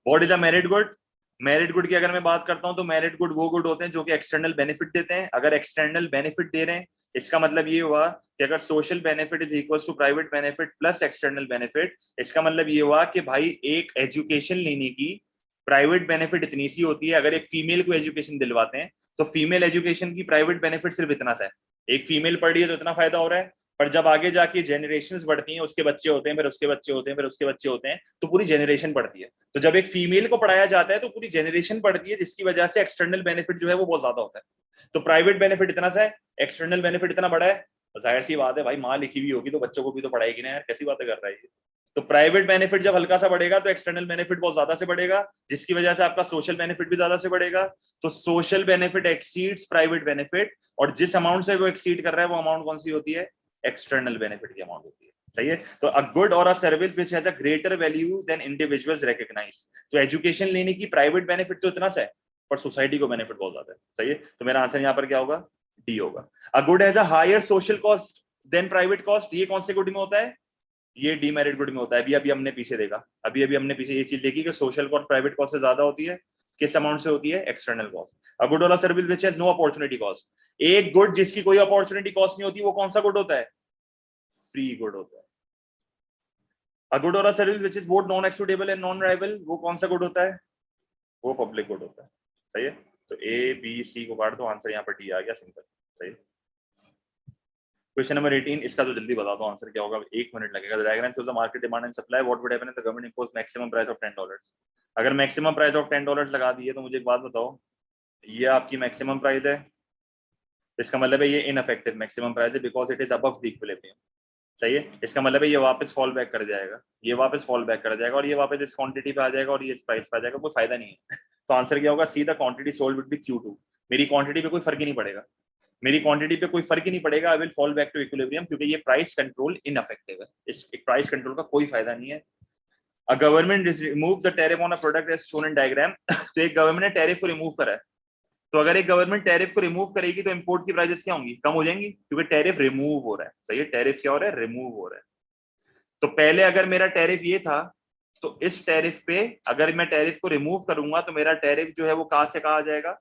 What is a merit good? Merit good की अगर मैं बात करता हूं तो मेरिट गुड वो गुड होते हैं जो कि एक्सटर्नल बेनिफिट देते हैं। अगर एक्सटर्नल बेनिफिट दे रहे हैं, इसका मतलब ये हुआ कि अगर social benefit is equal to private benefit plus external benefit, इसका मतलब ये हुआ कि भाई एक एजुकेशन लेने की प्राइवेट बेनिफिट इतनी सी होती है। अगर एक फीमेल को एजुकेशन दिलवाते हैं तो फीमेल एजुकेशन की प्राइवेट बेनिफिट सिर्फ इतना सा है, एक फीमेल पढ़ रही है तो इतना फायदा हो रहा है। पर जब आगे जाके जनरेशंस बढ़ती हैं, उसके बच्चे होते हैं, फिर उसके बच्चे होते हैं, फिर उसके बच्चे होते हैं, तो पूरी जनरेशन बढ़ती है। तो जब एक फीमेल को पढ़ाया जाता है तो पूरी जनरेशन बढ़ती है, जिसकी वजह से एक्सटर्नल बेनिफिट जो है वो बहुत ज्यादा होता है। तो प्राइवेट बेनिफिट इतना सा है, एक्सटर्नल बेनिफिट इतना बड़ा है, तो जाहिर सी बात है भाई, माँ लिखी हुई होगी तो बच्चों को भी तो पढ़ाएगी ना यार, कैसी बातें कर रहा है ये। तो प्राइवेट बेनिफिट जब हल्का सा बढ़ेगा तो एक्सटर्नल बेनिफिट बहुत ज्यादा से बढ़ेगा, जिसकी वजह से आपका सोशल बेनिफिट भी ज्यादा से बढ़ेगा। तो social benefit exceeds private benefit, और जिस अमाउंट से वो एक्सीड कर रहा है वो अमाउंट कौन सी होती है? एक्सटर्नल बेनिफिट की अमाउंट होती है। सही है। तो अ गुड और a service which has a greater value than individuals recognise. तो एजुकेशन लेने की प्राइवेट बेनिफिट तो इतना सा है, पर सोसाइटी को बेनिफिट बहुत ज्यादा है। सही है। तो मेरा आंसर यहाँ पर क्या होगा? डी होगा। A good has a higher social cost than private cost. ये कौन से गुड में होता है? ये डीमेरिट गुड में होता है। अभी अभी हमने पीछे देखा, अभी अभी हमने पीछे ये चीज देखी कि सोशल कॉस्ट प्राइवेट कॉस्ट से ज्यादा होती है। किस अमाउंट से होती है? External cost. अ गुड और a service which has no opportunity cost. एक गुड जिसकी कोई अपॉर्चुनिटी कॉस्ट नहीं होती, वो कौन सा गुड होता है? फ्री गुड होता है। अ गुड और a service which is both non excludable and non rival, वो कौन सा गुड होता है? वो पब्लिक गुड होता है। सही है। तो ए बी सी को काट दो, आंसर यहाँ पर डी आ गया, सिंपल। सही है। क्वेश्चन नंबर 18, इसका तो जल्दी बता दो आंसर क्या होगा, 1 मिनट लगेगा। The diagram shows the market demand and supply, what would happen if the government impose maximum price of $10। अगर मैक्सिमम प्राइस ऑफ $10 लगा दिए तो मुझे एक बात बताओ, ये आपकी मैक्सिमम प्राइस है, इसका मतलब है ये इनअफेक्टिव मैक्सिमम प्राइस है because it is above the equilibrium. सही है। इसका मतलब है ये वापस फॉल बैक कर जाएगा, ये वापस फॉल बैक कर जाएगा, और ये वापस इस क्वांटिटी पे आ जाएगा और ये इस प्राइस पे आ जाएगा, कोई फायदा नहीं है। तो आंसर क्या होगा? See the quantity sold would be Q2। मेरी क्वांटिटी पे कोई फर्क ही नहीं पड़ेगा, मेरी क्वांटिटी पे कोई फर्क ही नहीं पड़ेगा। I will fall back to equilibrium, क्योंकि ये प्राइस कंट्रोल इनअफेक्टिव है, इस प्राइस कंट्रोल का कोई फायदा नहीं है। A government remove the tariff on a product as shown in diagram. तो एक गवर्नमेंट ने टैरिफ को रिमूव करा है, तो अगर एक गवर्नमेंट टैरिफ को रिमूव करेगी तो इंपोर्ट की प्राइसेस क्या होंगी? कम हो जाएंगी, क्योंकि टैरिफ रिमूव हो रहा है। सही है। टैरिफ क्या हो रहा है? रिमूव हो रहा है। तो पहले अगर मेरा टैरिफ ये था, तो इस टैरिफ पे अगर मैं टैरिफ को रिमूव करूंगा तो मेरा टैरिफ जो है वो कहां से कहा आ जाएगा?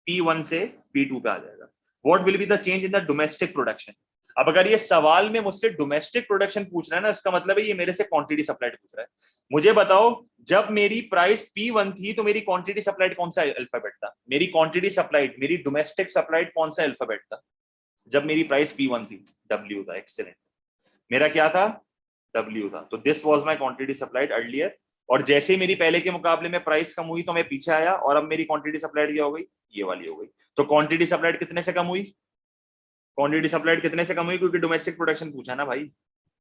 P1 से P2 पे आ जाएगा। What will be the change in the domestic production? अब अगर ये सवाल में मुझसे डोमेस्टिक प्रोडक्शन पूछ रहा है ना, इसका मतलब है ये मेरे से क्वांटिटी सप्लाइड पूछ रहा है। मुझे बताओ, जब मेरी प्राइस P1 थी तो मेरी क्वांटिटी सप्लाइड कौन सा अल्फाबेट था? मेरी क्वांटिटी सप्लाइड, मेरी डोमेस्टिक सप्लाइड कौन सा अल्फाबेट था जब मेरी प्राइस P1 थी? W था। एक्सीलेंट। मेरा क्या था? W था। तो this was my quantity supplied earlier, और जैसे ही मेरी पहले के मुकाबले में प्राइस कम हुई तो मैं पीछे आया, और अब मेरी क्वांटिटी सप्लाइड क्या हो गई? ये वाली हो गई। तो क्वांटिटी सप्लाइड कितने से कम हुई? क्वांटिटी सप्लाइड कितने से कम हुई? क्योंकि डोमेस्टिक प्रोडक्शन पूछा ना भाई,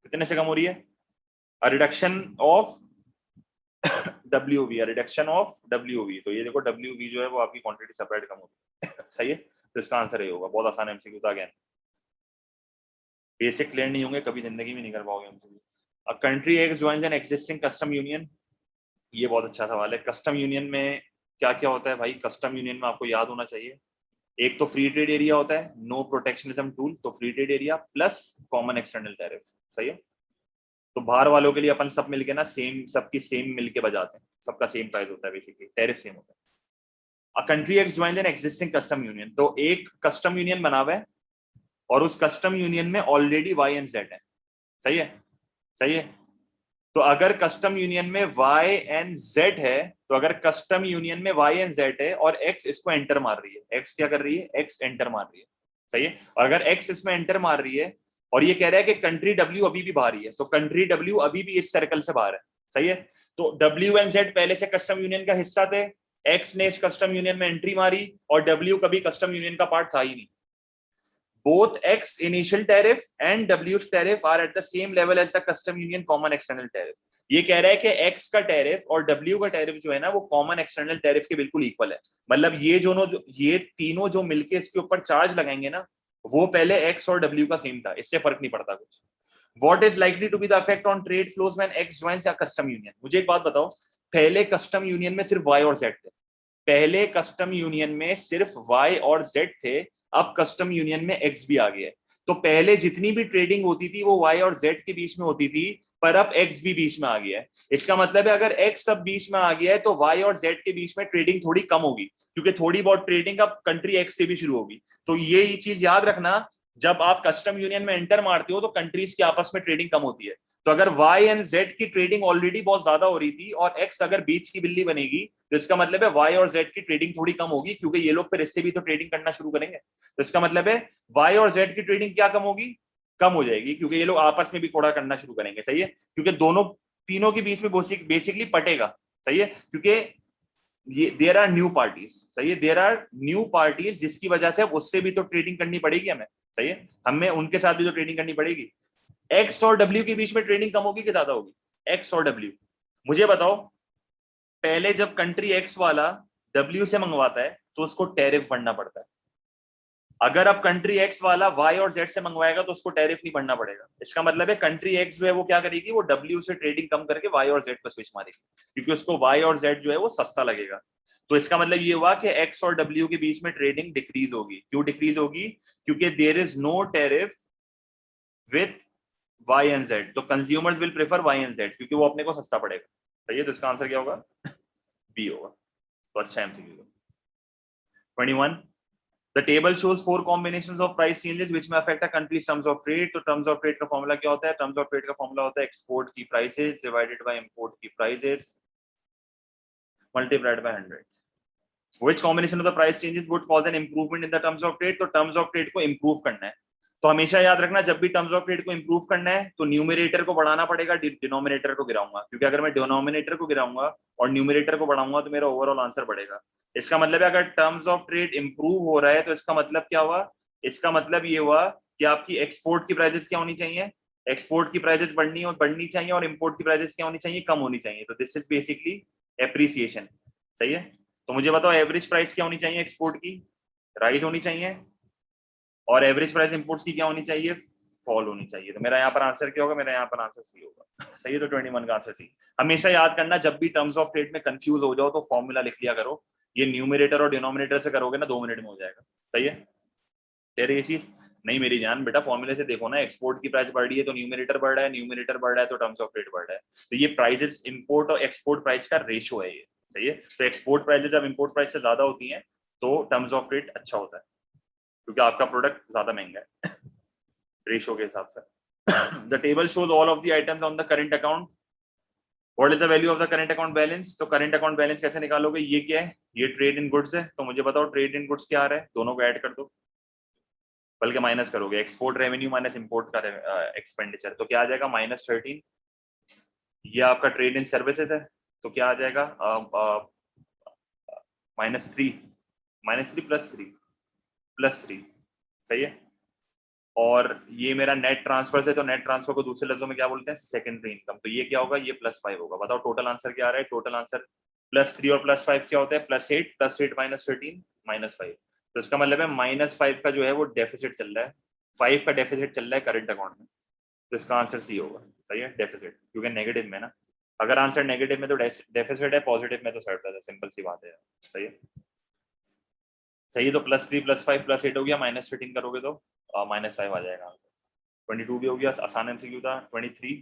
कितने से कम हो रही है? Reduction of WV, reduction of WV। तो ये देखो WV जो है वो आपकी क्वांटिटी सप्लाइड कम होती है। सही है। तो इसका आंसर ये होगा। बहुत आसान एमसीक्यू था। अगेन बेसिक क्लियर नहीं होंगे कभी जिंदगी में नहीं कर पाओगे MCQ. A country X joins an existing custom union. ये बहुत अच्छा सवाल है। कस्टम यूनियन में क्या क्या होता है भाई? कस्टम यूनियन में आपको याद होना चाहिए, एक तो फ्री ट्रेड एरिया होता है, नो प्रोटेक्शनिज्म टूल, तो free trade area plus common external tariff. सही है। तो बाहर वालों के लिए अपन सब मिलके ना सेम, सबकी सेम मिलके बजाते हैं, सबका सेम प्राइस होता है, बेसिकली टैरिफ सेम होता है। A country X joins an existing custom union, तो एक कस्टम यूनियन बना हुआ है और उस कस्टम यूनियन में ऑलरेडी Y एंड Z है। सही है। सही है। तो अगर कस्टम यूनियन में Y एंड Z है, तो अगर कस्टम यूनियन में Y एंड Z है और X इसको एंटर मार रही है, X क्या कर रही है? X एंटर मार रही है। सही है। और अगर X इसमें एंटर मार रही है और ये कह रहा है कि कंट्री W अभी भी बाहर ही है, तो कंट्री W अभी भी इस सर्कल से बाहर है। सही है। तो W एंड Z पहले से कस्टम यूनियन का हिस्सा थे, X ने इस कस्टम यूनियन में एंट्री मारी और W कभी कस्टम यूनियन का पार्ट था ही नहीं। both X initial tariff and W's tariff are at the same level as the custom union common external tariff. ये कह रहा है कि X का टैरिफ और W का टैरिफ जो है ना वो कॉमन एक्सटर्नल टैरिफ के बिल्कुल इक्वल है. मतलब ये तीनों जो मिलके इसके ऊपर चार्ज लगाएंगे ना वो पहले X और W का सेम था, इससे फर्क नहीं पड़ता कुछ. What is likely to be the effect on trade flows when X joins a custom union? मुझे एक बात बताओ, पहले कस्टम यूनियन में सिर्फ Y और Z थे. पहले कस्टम यूनियन में सिर्फ Y और Z थे, अब कस्टम यूनियन में X भी आ गया है. तो पहले जितनी भी ट्रेडिंग होती थी वो Y और Z के बीच में होती थी, पर अब X भी बीच में आ गया है. इसका मतलब है अगर X अब बीच में आ गया है तो Y और Z के बीच में ट्रेडिंग थोड़ी कम होगी, क्योंकि थोड़ी बहुत ट्रेडिंग अब कंट्री X से भी शुरू होगी. तो ये चीज याद रखना, जब आप कस्टम यूनियन में एंटर मारते हो तो कंट्रीज के आपस में ट्रेडिंग कम होती है. तो अगर Y एंड Z की ट्रेडिंग ऑलरेडी बहुत ज्यादा हो रही थी और X अगर बीच की बिल्ली बनेगी तो इसका मतलब है Y और Z की ट्रेडिंग थोड़ी कम होगी, क्योंकि ये लोग फिर इससे भी तो ट्रेडिंग करना शुरू करेंगे. तो इसका मतलब है Y और Z की ट्रेडिंग क्या कम होगी, कम हो जाएगी, क्योंकि ये लोग आपस में भी थोड़ा करना शुरू करेंगे. सही है, क्योंकि तीनों के बीच में बेसिकली पटेगा. सही है, क्योंकि ये देयर आर न्यू पार्टीज. सही है, देयर आर न्यू पार्टीज, जिसकी वजह से उससे भी तो ट्रेडिंग करनी पड़ेगी हमें. सही है, हमें उनके साथ भी तो ट्रेडिंग करनी पड़ेगी. एक्स और डब्ल्यू के बीच में ट्रेडिंग कम होगी कि ज्यादा होगी, एक्स और डब्ल्यू. मुझे बताओ, पहले जब कंट्री एक्स वाला डब्ल्यू से मंगवाता है तो उसको टैरिफ भरना पड़ता है. अगर अब कंट्री एक्स वाला वाई और जेड से मंगवाएगा तो उसको टैरिफ नहीं भरना पड़ेगा. इसका मतलब है कंट्री एक्स जो है वो क्या करेगी, वो डब्ल्यू से ट्रेडिंग कम करके वाई और जेड पर स्विच मारेगी, क्योंकि उसको वाई और जेड जो है वो सस्ता लगेगा. तो इसका मतलब ये हुआ कि एक्स और डब्ल्यू के बीच में ट्रेडिंग डिक्रीज होगी. क्यों डिक्रीज होगी, क्योंकि there is no tariff with Y and Z. तो consumers will prefer Y and Z क्योंकि वो अपने को सस्ता पड़ेगा. सही है, तो इसका आंसर क्या होगा, बी होगा. तो अच्छा MCQ. 21. The table shows four combinations of price changes which may affect a country's terms of trade. तो terms of trade का फॉर्मूला क्या होता है, terms of trade का फॉर्मूला होता है एक्सपोर्ट की प्राइसेस डिवाइडेड बाय इंपोर्ट की prices multiplied by 100. Which combination of the price changes would cause an improvement in the terms of trade? तो terms of trade को improve करना है. तो हमेशा याद रखना, जब भी टर्म्स ऑफ ट्रेड को इंप्रूव करना है तो न्यूमरेटर को बढ़ाना पड़ेगा, डिनोमिनेटर को गिराऊंगा, क्योंकि अगर मैं डिनोमिनेटर को गिराऊंगा और न्यूमरेटर को बढ़ाऊंगा तो मेरा ओवरऑल आंसर बढ़ेगा. इसका मतलब है अगर टर्म्स ऑफ ट्रेड इंप्रूव हो रहा है तो इसका मतलब क्या हुआ, इसका मतलब ये हुआ कि आपकी एक्सपोर्ट की प्राइसेस क्या होनी चाहिए, एक्सपोर्ट की प्राइसेस बढ़नी चाहिए और इंपोर्ट की प्राइसेस क्या होनी चाहिए, कम होनी चाहिए. तो दिस इज बेसिकली एप्रिसिएशन. सही है, तो मुझे बताओ एवरेज प्राइस क्या होनी चाहिए, एक्सपोर्ट की राइज होनी चाहिए और एवरेज प्राइस इंपोर्ट्स की क्या होनी चाहिए, फॉल होनी चाहिए. तो मेरा यहाँ पर आंसर क्या होगा, मेरा यहाँ पर आंसर सी होगा. सही है, तो 21 का आंसर सी. हमेशा याद करना, जब भी टर्म्स ऑफ ट्रेड में कंफ्यूज हो जाओ तो फॉर्मूला लिख लिया करो. ये न्यूमरेटर और डिनोमिनेटर से करोगे ना 2 मिनट में हो जाएगा. सही है, तेरे ये चीज नहीं मेरी जान बेटा, फॉर्मूले से देखो ना, एक्सपोर्ट की प्राइस बढ़ रही है तो न्यूमरेटर बढ़ रहा है, न्यूमरेटर बढ़ रहा है तो टर्म्स ऑफ ट्रेड बढ़ रहा है. तो ये प्राइसेस इंपोर्ट और एक्सपोर्ट प्राइस का रेशियो है ये. सही है, तो एक्सपोर्ट प्राइसेस जब इंपोर्ट प्राइस से ज्यादा होती है तो टर्म्स ऑफ ट्रेड अच्छा होता है, क्योंकि आपका प्रोडक्ट ज्यादा महंगा है रेशियो के हिसाब से. The table shows all of the items on the current account. What is the value of the current account balance. तो करंट अकाउंट बैलेंस कैसे निकालोगे, ये क्या है, ये ट्रेड इन गुड्स है. तो मुझे बताओ ट्रेड इन गुड्स क्या आ रहा है, दोनों को ऐड कर दो, बल्कि माइनस करोगे, एक्सपोर्ट रेवेन्यू माइनस इंपोर्ट का एक्सपेंडिचर, तो क्या आ जाएगा -13. ये आपका ट्रेड इन सर्विसेज है तो क्या आ जाएगा -3 +3 सही है. और ये मेरा नेट ट्रांसफर है, तो नेट ट्रांसफर को दूसरे लफ्जों में क्या बोलते हैं, सेकेंडरी इनकम. तो ये क्या होगा, ये +5 होगा. बताओ टोटल आंसर क्या आ रहा है, टोटल आंसर +3 और +5 क्या होता है, +8 -13 -5. तो इसका मतलब है -5 का जो है वो डेफिसिट चल रहा है, 5 का डेफिसिट चल रहा है करंट अकाउंट में. तो इसका आंसर सी होगा. सही है, डेफिसिट, क्योंकि नेगेटिव में ना, अगर आंसर नेगेटिव में तो डेफिसिट है, पॉजिटिव में तो सरप्लस है. सिंपल सी बात है. सही है, सही है. तो +3 +5 +8 हो गया, -13 करोगे तो -5 आ जाएगा आंसर. 22 भी हो गया, आसान एमसीक्यू था. 23.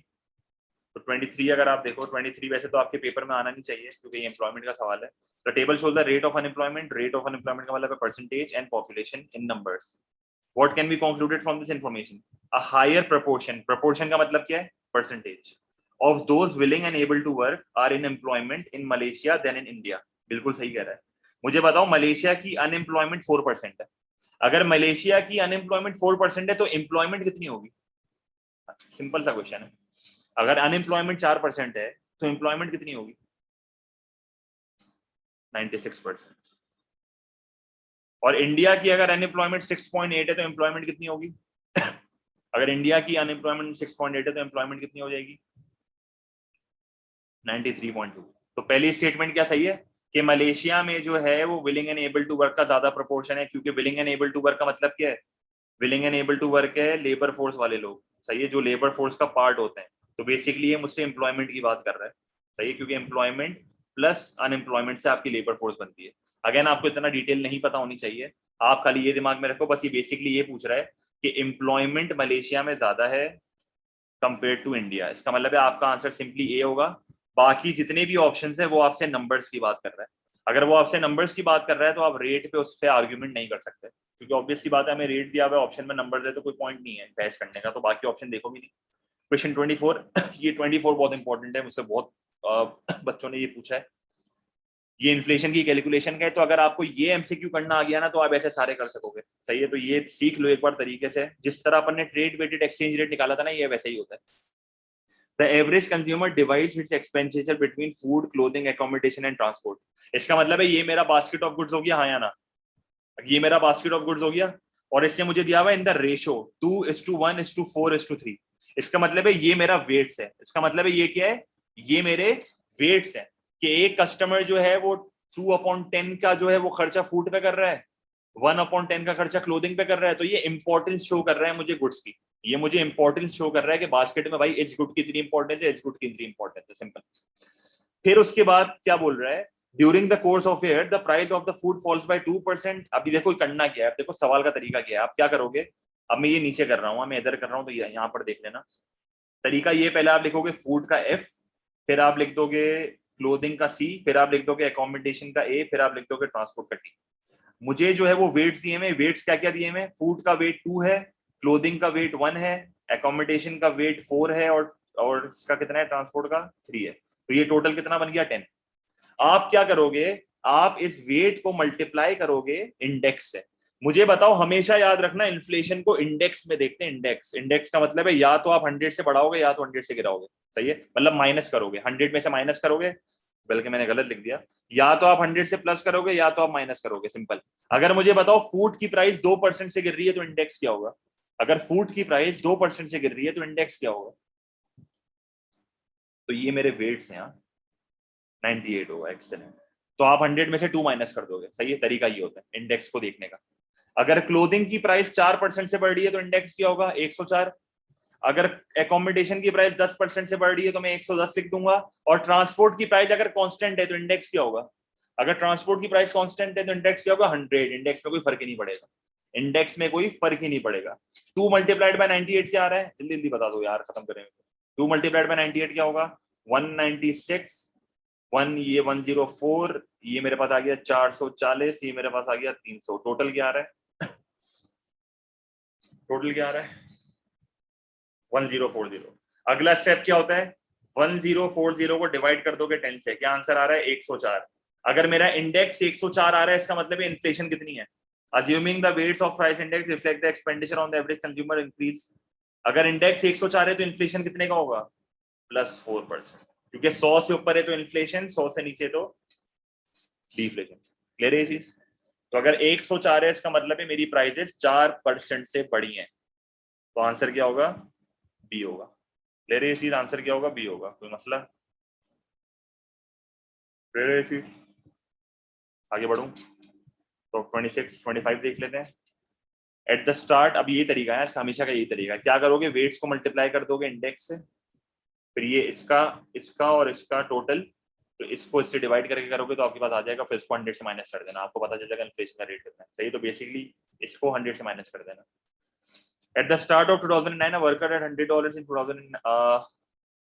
तो 23 अगर आप देखो, 23 वैसे तो आपके पेपर में आना नहीं चाहिए क्योंकि ये एम्प्लॉयमेंट का सवाल है. The table shows the rate of unemployment. Rate of unemployment का मतलब है percentage and population in numbers. What can be concluded from this information, a higher proportion, proportion का मतलब क्या है, percentage, of those willing and able to work are in employment in Malaysia than in India. बिल्कुल सही कह रहा है. मुझे बताओ, मलेशिया की अनएम्प्लॉयमेंट 4% है. अगर मलेशिया की अनएम्प्लॉयमेंट 4% है तो एम्प्लॉयमेंट कितनी होगी, सिंपल सा क्वेश्चन है. अगर अनएम्प्लॉयमेंट 4% है तो एम्प्लॉयमेंट कितनी होगी, 96%. और इंडिया की अगर अनएम्प्लॉयमेंट 6.8 है तो एम्प्लॉयमेंट कितनी होगी? अगर इंडिया की अनएम्प्लॉयमेंट 6.8 है तो एम्प्लॉयमेंट कितनी हो जाएगी? 93.2। तो पहली स्टेटमेंट क्या सही है कि मलेशिया में जो है वो willing and able to work का ज्यादा प्रोपोर्शन है, क्योंकि willing and able to work का मतलब क्या है? Willing and able to work है लेबर फोर्स वाले लोग, सही है, जो लेबर फोर्स का पार्ट होते हैं। तो बेसिकली ये मुझसे एम्प्लॉयमेंट की बात कर रहा है, सही है, क्योंकि एम्प्लॉयमेंट प्लस अनएम्प्लॉयमेंट से आपकी लेबर फोर्स बनती है। अगेन आपको इतना डिटेल नहीं पता होनी चाहिए, आप खाली ये दिमाग में रखो, बस ये बेसिकली ये पूछ रहा है कि एम्प्लॉयमेंट मलेशिया में ज्यादा है कंपेयर टू इंडिया। इसका मतलब है आपका आंसर सिंपली ए होगा। बाकी जितने भी ऑप्शन है वो आपसे नंबर्स की बात कर रहा है। अगर वो आपसे नंबर्स की बात कर रहा है तो आप रेट पे उससे आर्ग्यूमेंट नहीं कर सकते, क्योंकि ऑब्वियस सी बात है, हमें रेट दिया हुआ है, ऑप्शन में नंबर दे तो कोई पॉइंट नहीं है बहस करने का, तो बाकी ऑप्शन देखो भी नहीं। क्वेश्चन 24, ये 24 बहुत इंपॉर्टेंट है, मुझसे बहुत बच्चों ने ये पूछा है। ये इन्फ्लेशन की कैलकुलेशन का है, तो अगर आपको ये एमसीक्यू करना आ गया ना तो आप ऐसे सारे कर सकोगे, सही है। तो ये सीख लो एक बार तरीके से, जिस तरह अपन ने ट्रेड वेटेड एक्सचेंज रेट निकाला था ना, ये वैसे ही होता है। The average consumer divides its expenditure between food, clothing, accommodation and transport. इसका मतलब है ये मेरा बास्केट ऑफ गुड्स हो गया, हाँ या ना? ये मेरा बास्केट ऑफ गुड्स हो गया, और इसने मुझे दिया हुआ इन द रेशो 2:1:4:3। इसका मतलब है ये मेरा वेट्स है। इसका मतलब है ये क्या है? ये मेरे वेट्स है कि एक कस्टमर जो है वो 2/10 का जो है वो खर्चा फूड पे कर रहा है, 1/10 का खर्चा क्लोथिंग पे कर रहा है। तो ये इंपॉर्टेंस शो कर रहा है मुझे गुड्स की, ये मुझे इंपॉर्टेंस शो कर रहा है कि बास्केट में भाई इस गुड की इतनी इंपॉर्टेंस है, इस गुड की इतनी इंपॉर्टेंस है, सिंपल। फिर उसके बाद क्या बोल रहा है? During the course of year the price of the food falls by 2%। अभी देखो करना क्या है, देखो सवाल का तरीका क्या है, आप क्या करोगे? अब मैं ये नीचे कर रहा हूँ, मैं इधर कर रहा हूँ, तो यहाँ पर देख लेना तरीका। ये पहले आप लिखोगे फूड का एफ, फिर आप लिख दोगे क्लोथिंग का सी, फिर आप लिख दोगे एकोमोडेशन का ए, फिर आप लिख दोगे ट्रांसपोर्ट का टी। मुझे जो है वो वेट्स दिए हैं, वेट्स क्या क्या दिए हैं? फूड का वेट 2 है, क्लोथिंग का वेट 1 है, एकोमोडेशन का वेट 4 है, और इसका कितना है? ट्रांसपोर्ट का 3 है। तो ये टोटल कितना बन गया? 10। आप क्या करोगे? आप इस वेट को मल्टीप्लाई करोगे इंडेक्स से। मुझे बताओ, हमेशा याद रखना इन्फ्लेशन को इंडेक्स में देखते हैं। इंडेक्स, इंडेक्स का मतलब है या तो आप 100 से बढ़ाओगे या तो 100 से गिराओगे, सही है, मतलब माइनस करोगे, 100 में से माइनस करोगे, बल्कि मैंने गलत लिख दिया, या तो आप 100 से प्लस करोगे या तो आप माइनस करोगे, सिंपल। अगर मुझे बताओ फूड की प्राइस 2% से गिर रही है तो इंडेक्स क्या होगा? अगर फूड की प्राइस 2% से गिर रही है तो इंडेक्स क्या होगा? तो ये मेरे वेट्स हैं, 98 होगा, एक्सेलेंट। तो आप 100 में से 2 माइनस कर दोगे, सही है, तरीका ये होता है इंडेक्स को देखने का। अगर क्लोथिंग की प्राइस 4% से बढ़ रही है तो इंडेक्स क्या होगा? 104। अगर एकोमोडेशन की प्राइस 10% से बढ़ रही है तो मैं 110 लिख दूंगा। और ट्रांसपोर्ट की प्राइस अगर कांस्टेंट है तो इंडेक्स क्या होगा? अगर ट्रांसपोर्ट की प्राइस कांस्टेंट है तो इंडेक्स क्या होगा? 100। इंडेक्स में कोई फर्क ही नहीं पड़ेगा, इंडेक्स में कोई फर्क ही नहीं पड़ेगा। 2 मल्टीप्लाइड बाय 98 क्या आ रहा है? जल्दी जल्दी बता दो यार, खत्म करेंगे। 2 मल्टीप्लाइड बाय 98 क्या होगा? 196, 1 ये 104, ये मेरे पास आ गया 440, ये मेरे पास आ गया 300। टोटल क्या आ रहा है? टोटल क्या आ रहा है? 1040। अगला स्टेप क्या होता है? 1040 को डिवाइड कर दोगे 10 से, क्या आंसर आ रहा है? 104। अगर मेरा इंडेक्स 104 आ रहा है, इसका मतलब है इन्फ्लेशन कितनी है? Assuming the weights of price index reflect the expenditure on the average consumer increase। अगर इंडेक्स 104 है तो इन्फ्लेशन कितने का होगा? +4%, क्योंकि 100 से ऊपर है तो इन्फ्लेशन, 100 से नीचे तो डिफ्लेशन। क्लियर है ये चीज? तो अगर 104 है इसका मतलब है मेरी प्राइसेस 4% से बढ़ी हैं, तो आंसर क्या होगा? बी होगा। क्लियर है ये चीज? आंसर क्या होगा? बी होगा। कोई मसला? क्लियर है ये चीज? आगे बढ़ूं तो 26 25 देख लेते हैं। एट द स्टार्ट, अब ये तरीका है इसका, हमेशा का यही तरीका है। क्या करोगे? वेट्स को मल्टीप्लाई कर दोगे इंडेक्स से, फिर ये इसका, इसका और इसका टोटल, तो इसको इससे डिवाइड करके करोगे तो आपके पास आ जाएगा, फिर इसको 100 से माइनस कर देना, आपको पता चल जाएगा इन्फ्लेशन का रेट कितना है, सही। तो बेसिकली इसको 100 से माइनस कर देना। At the start of 2009, a worker had $100 in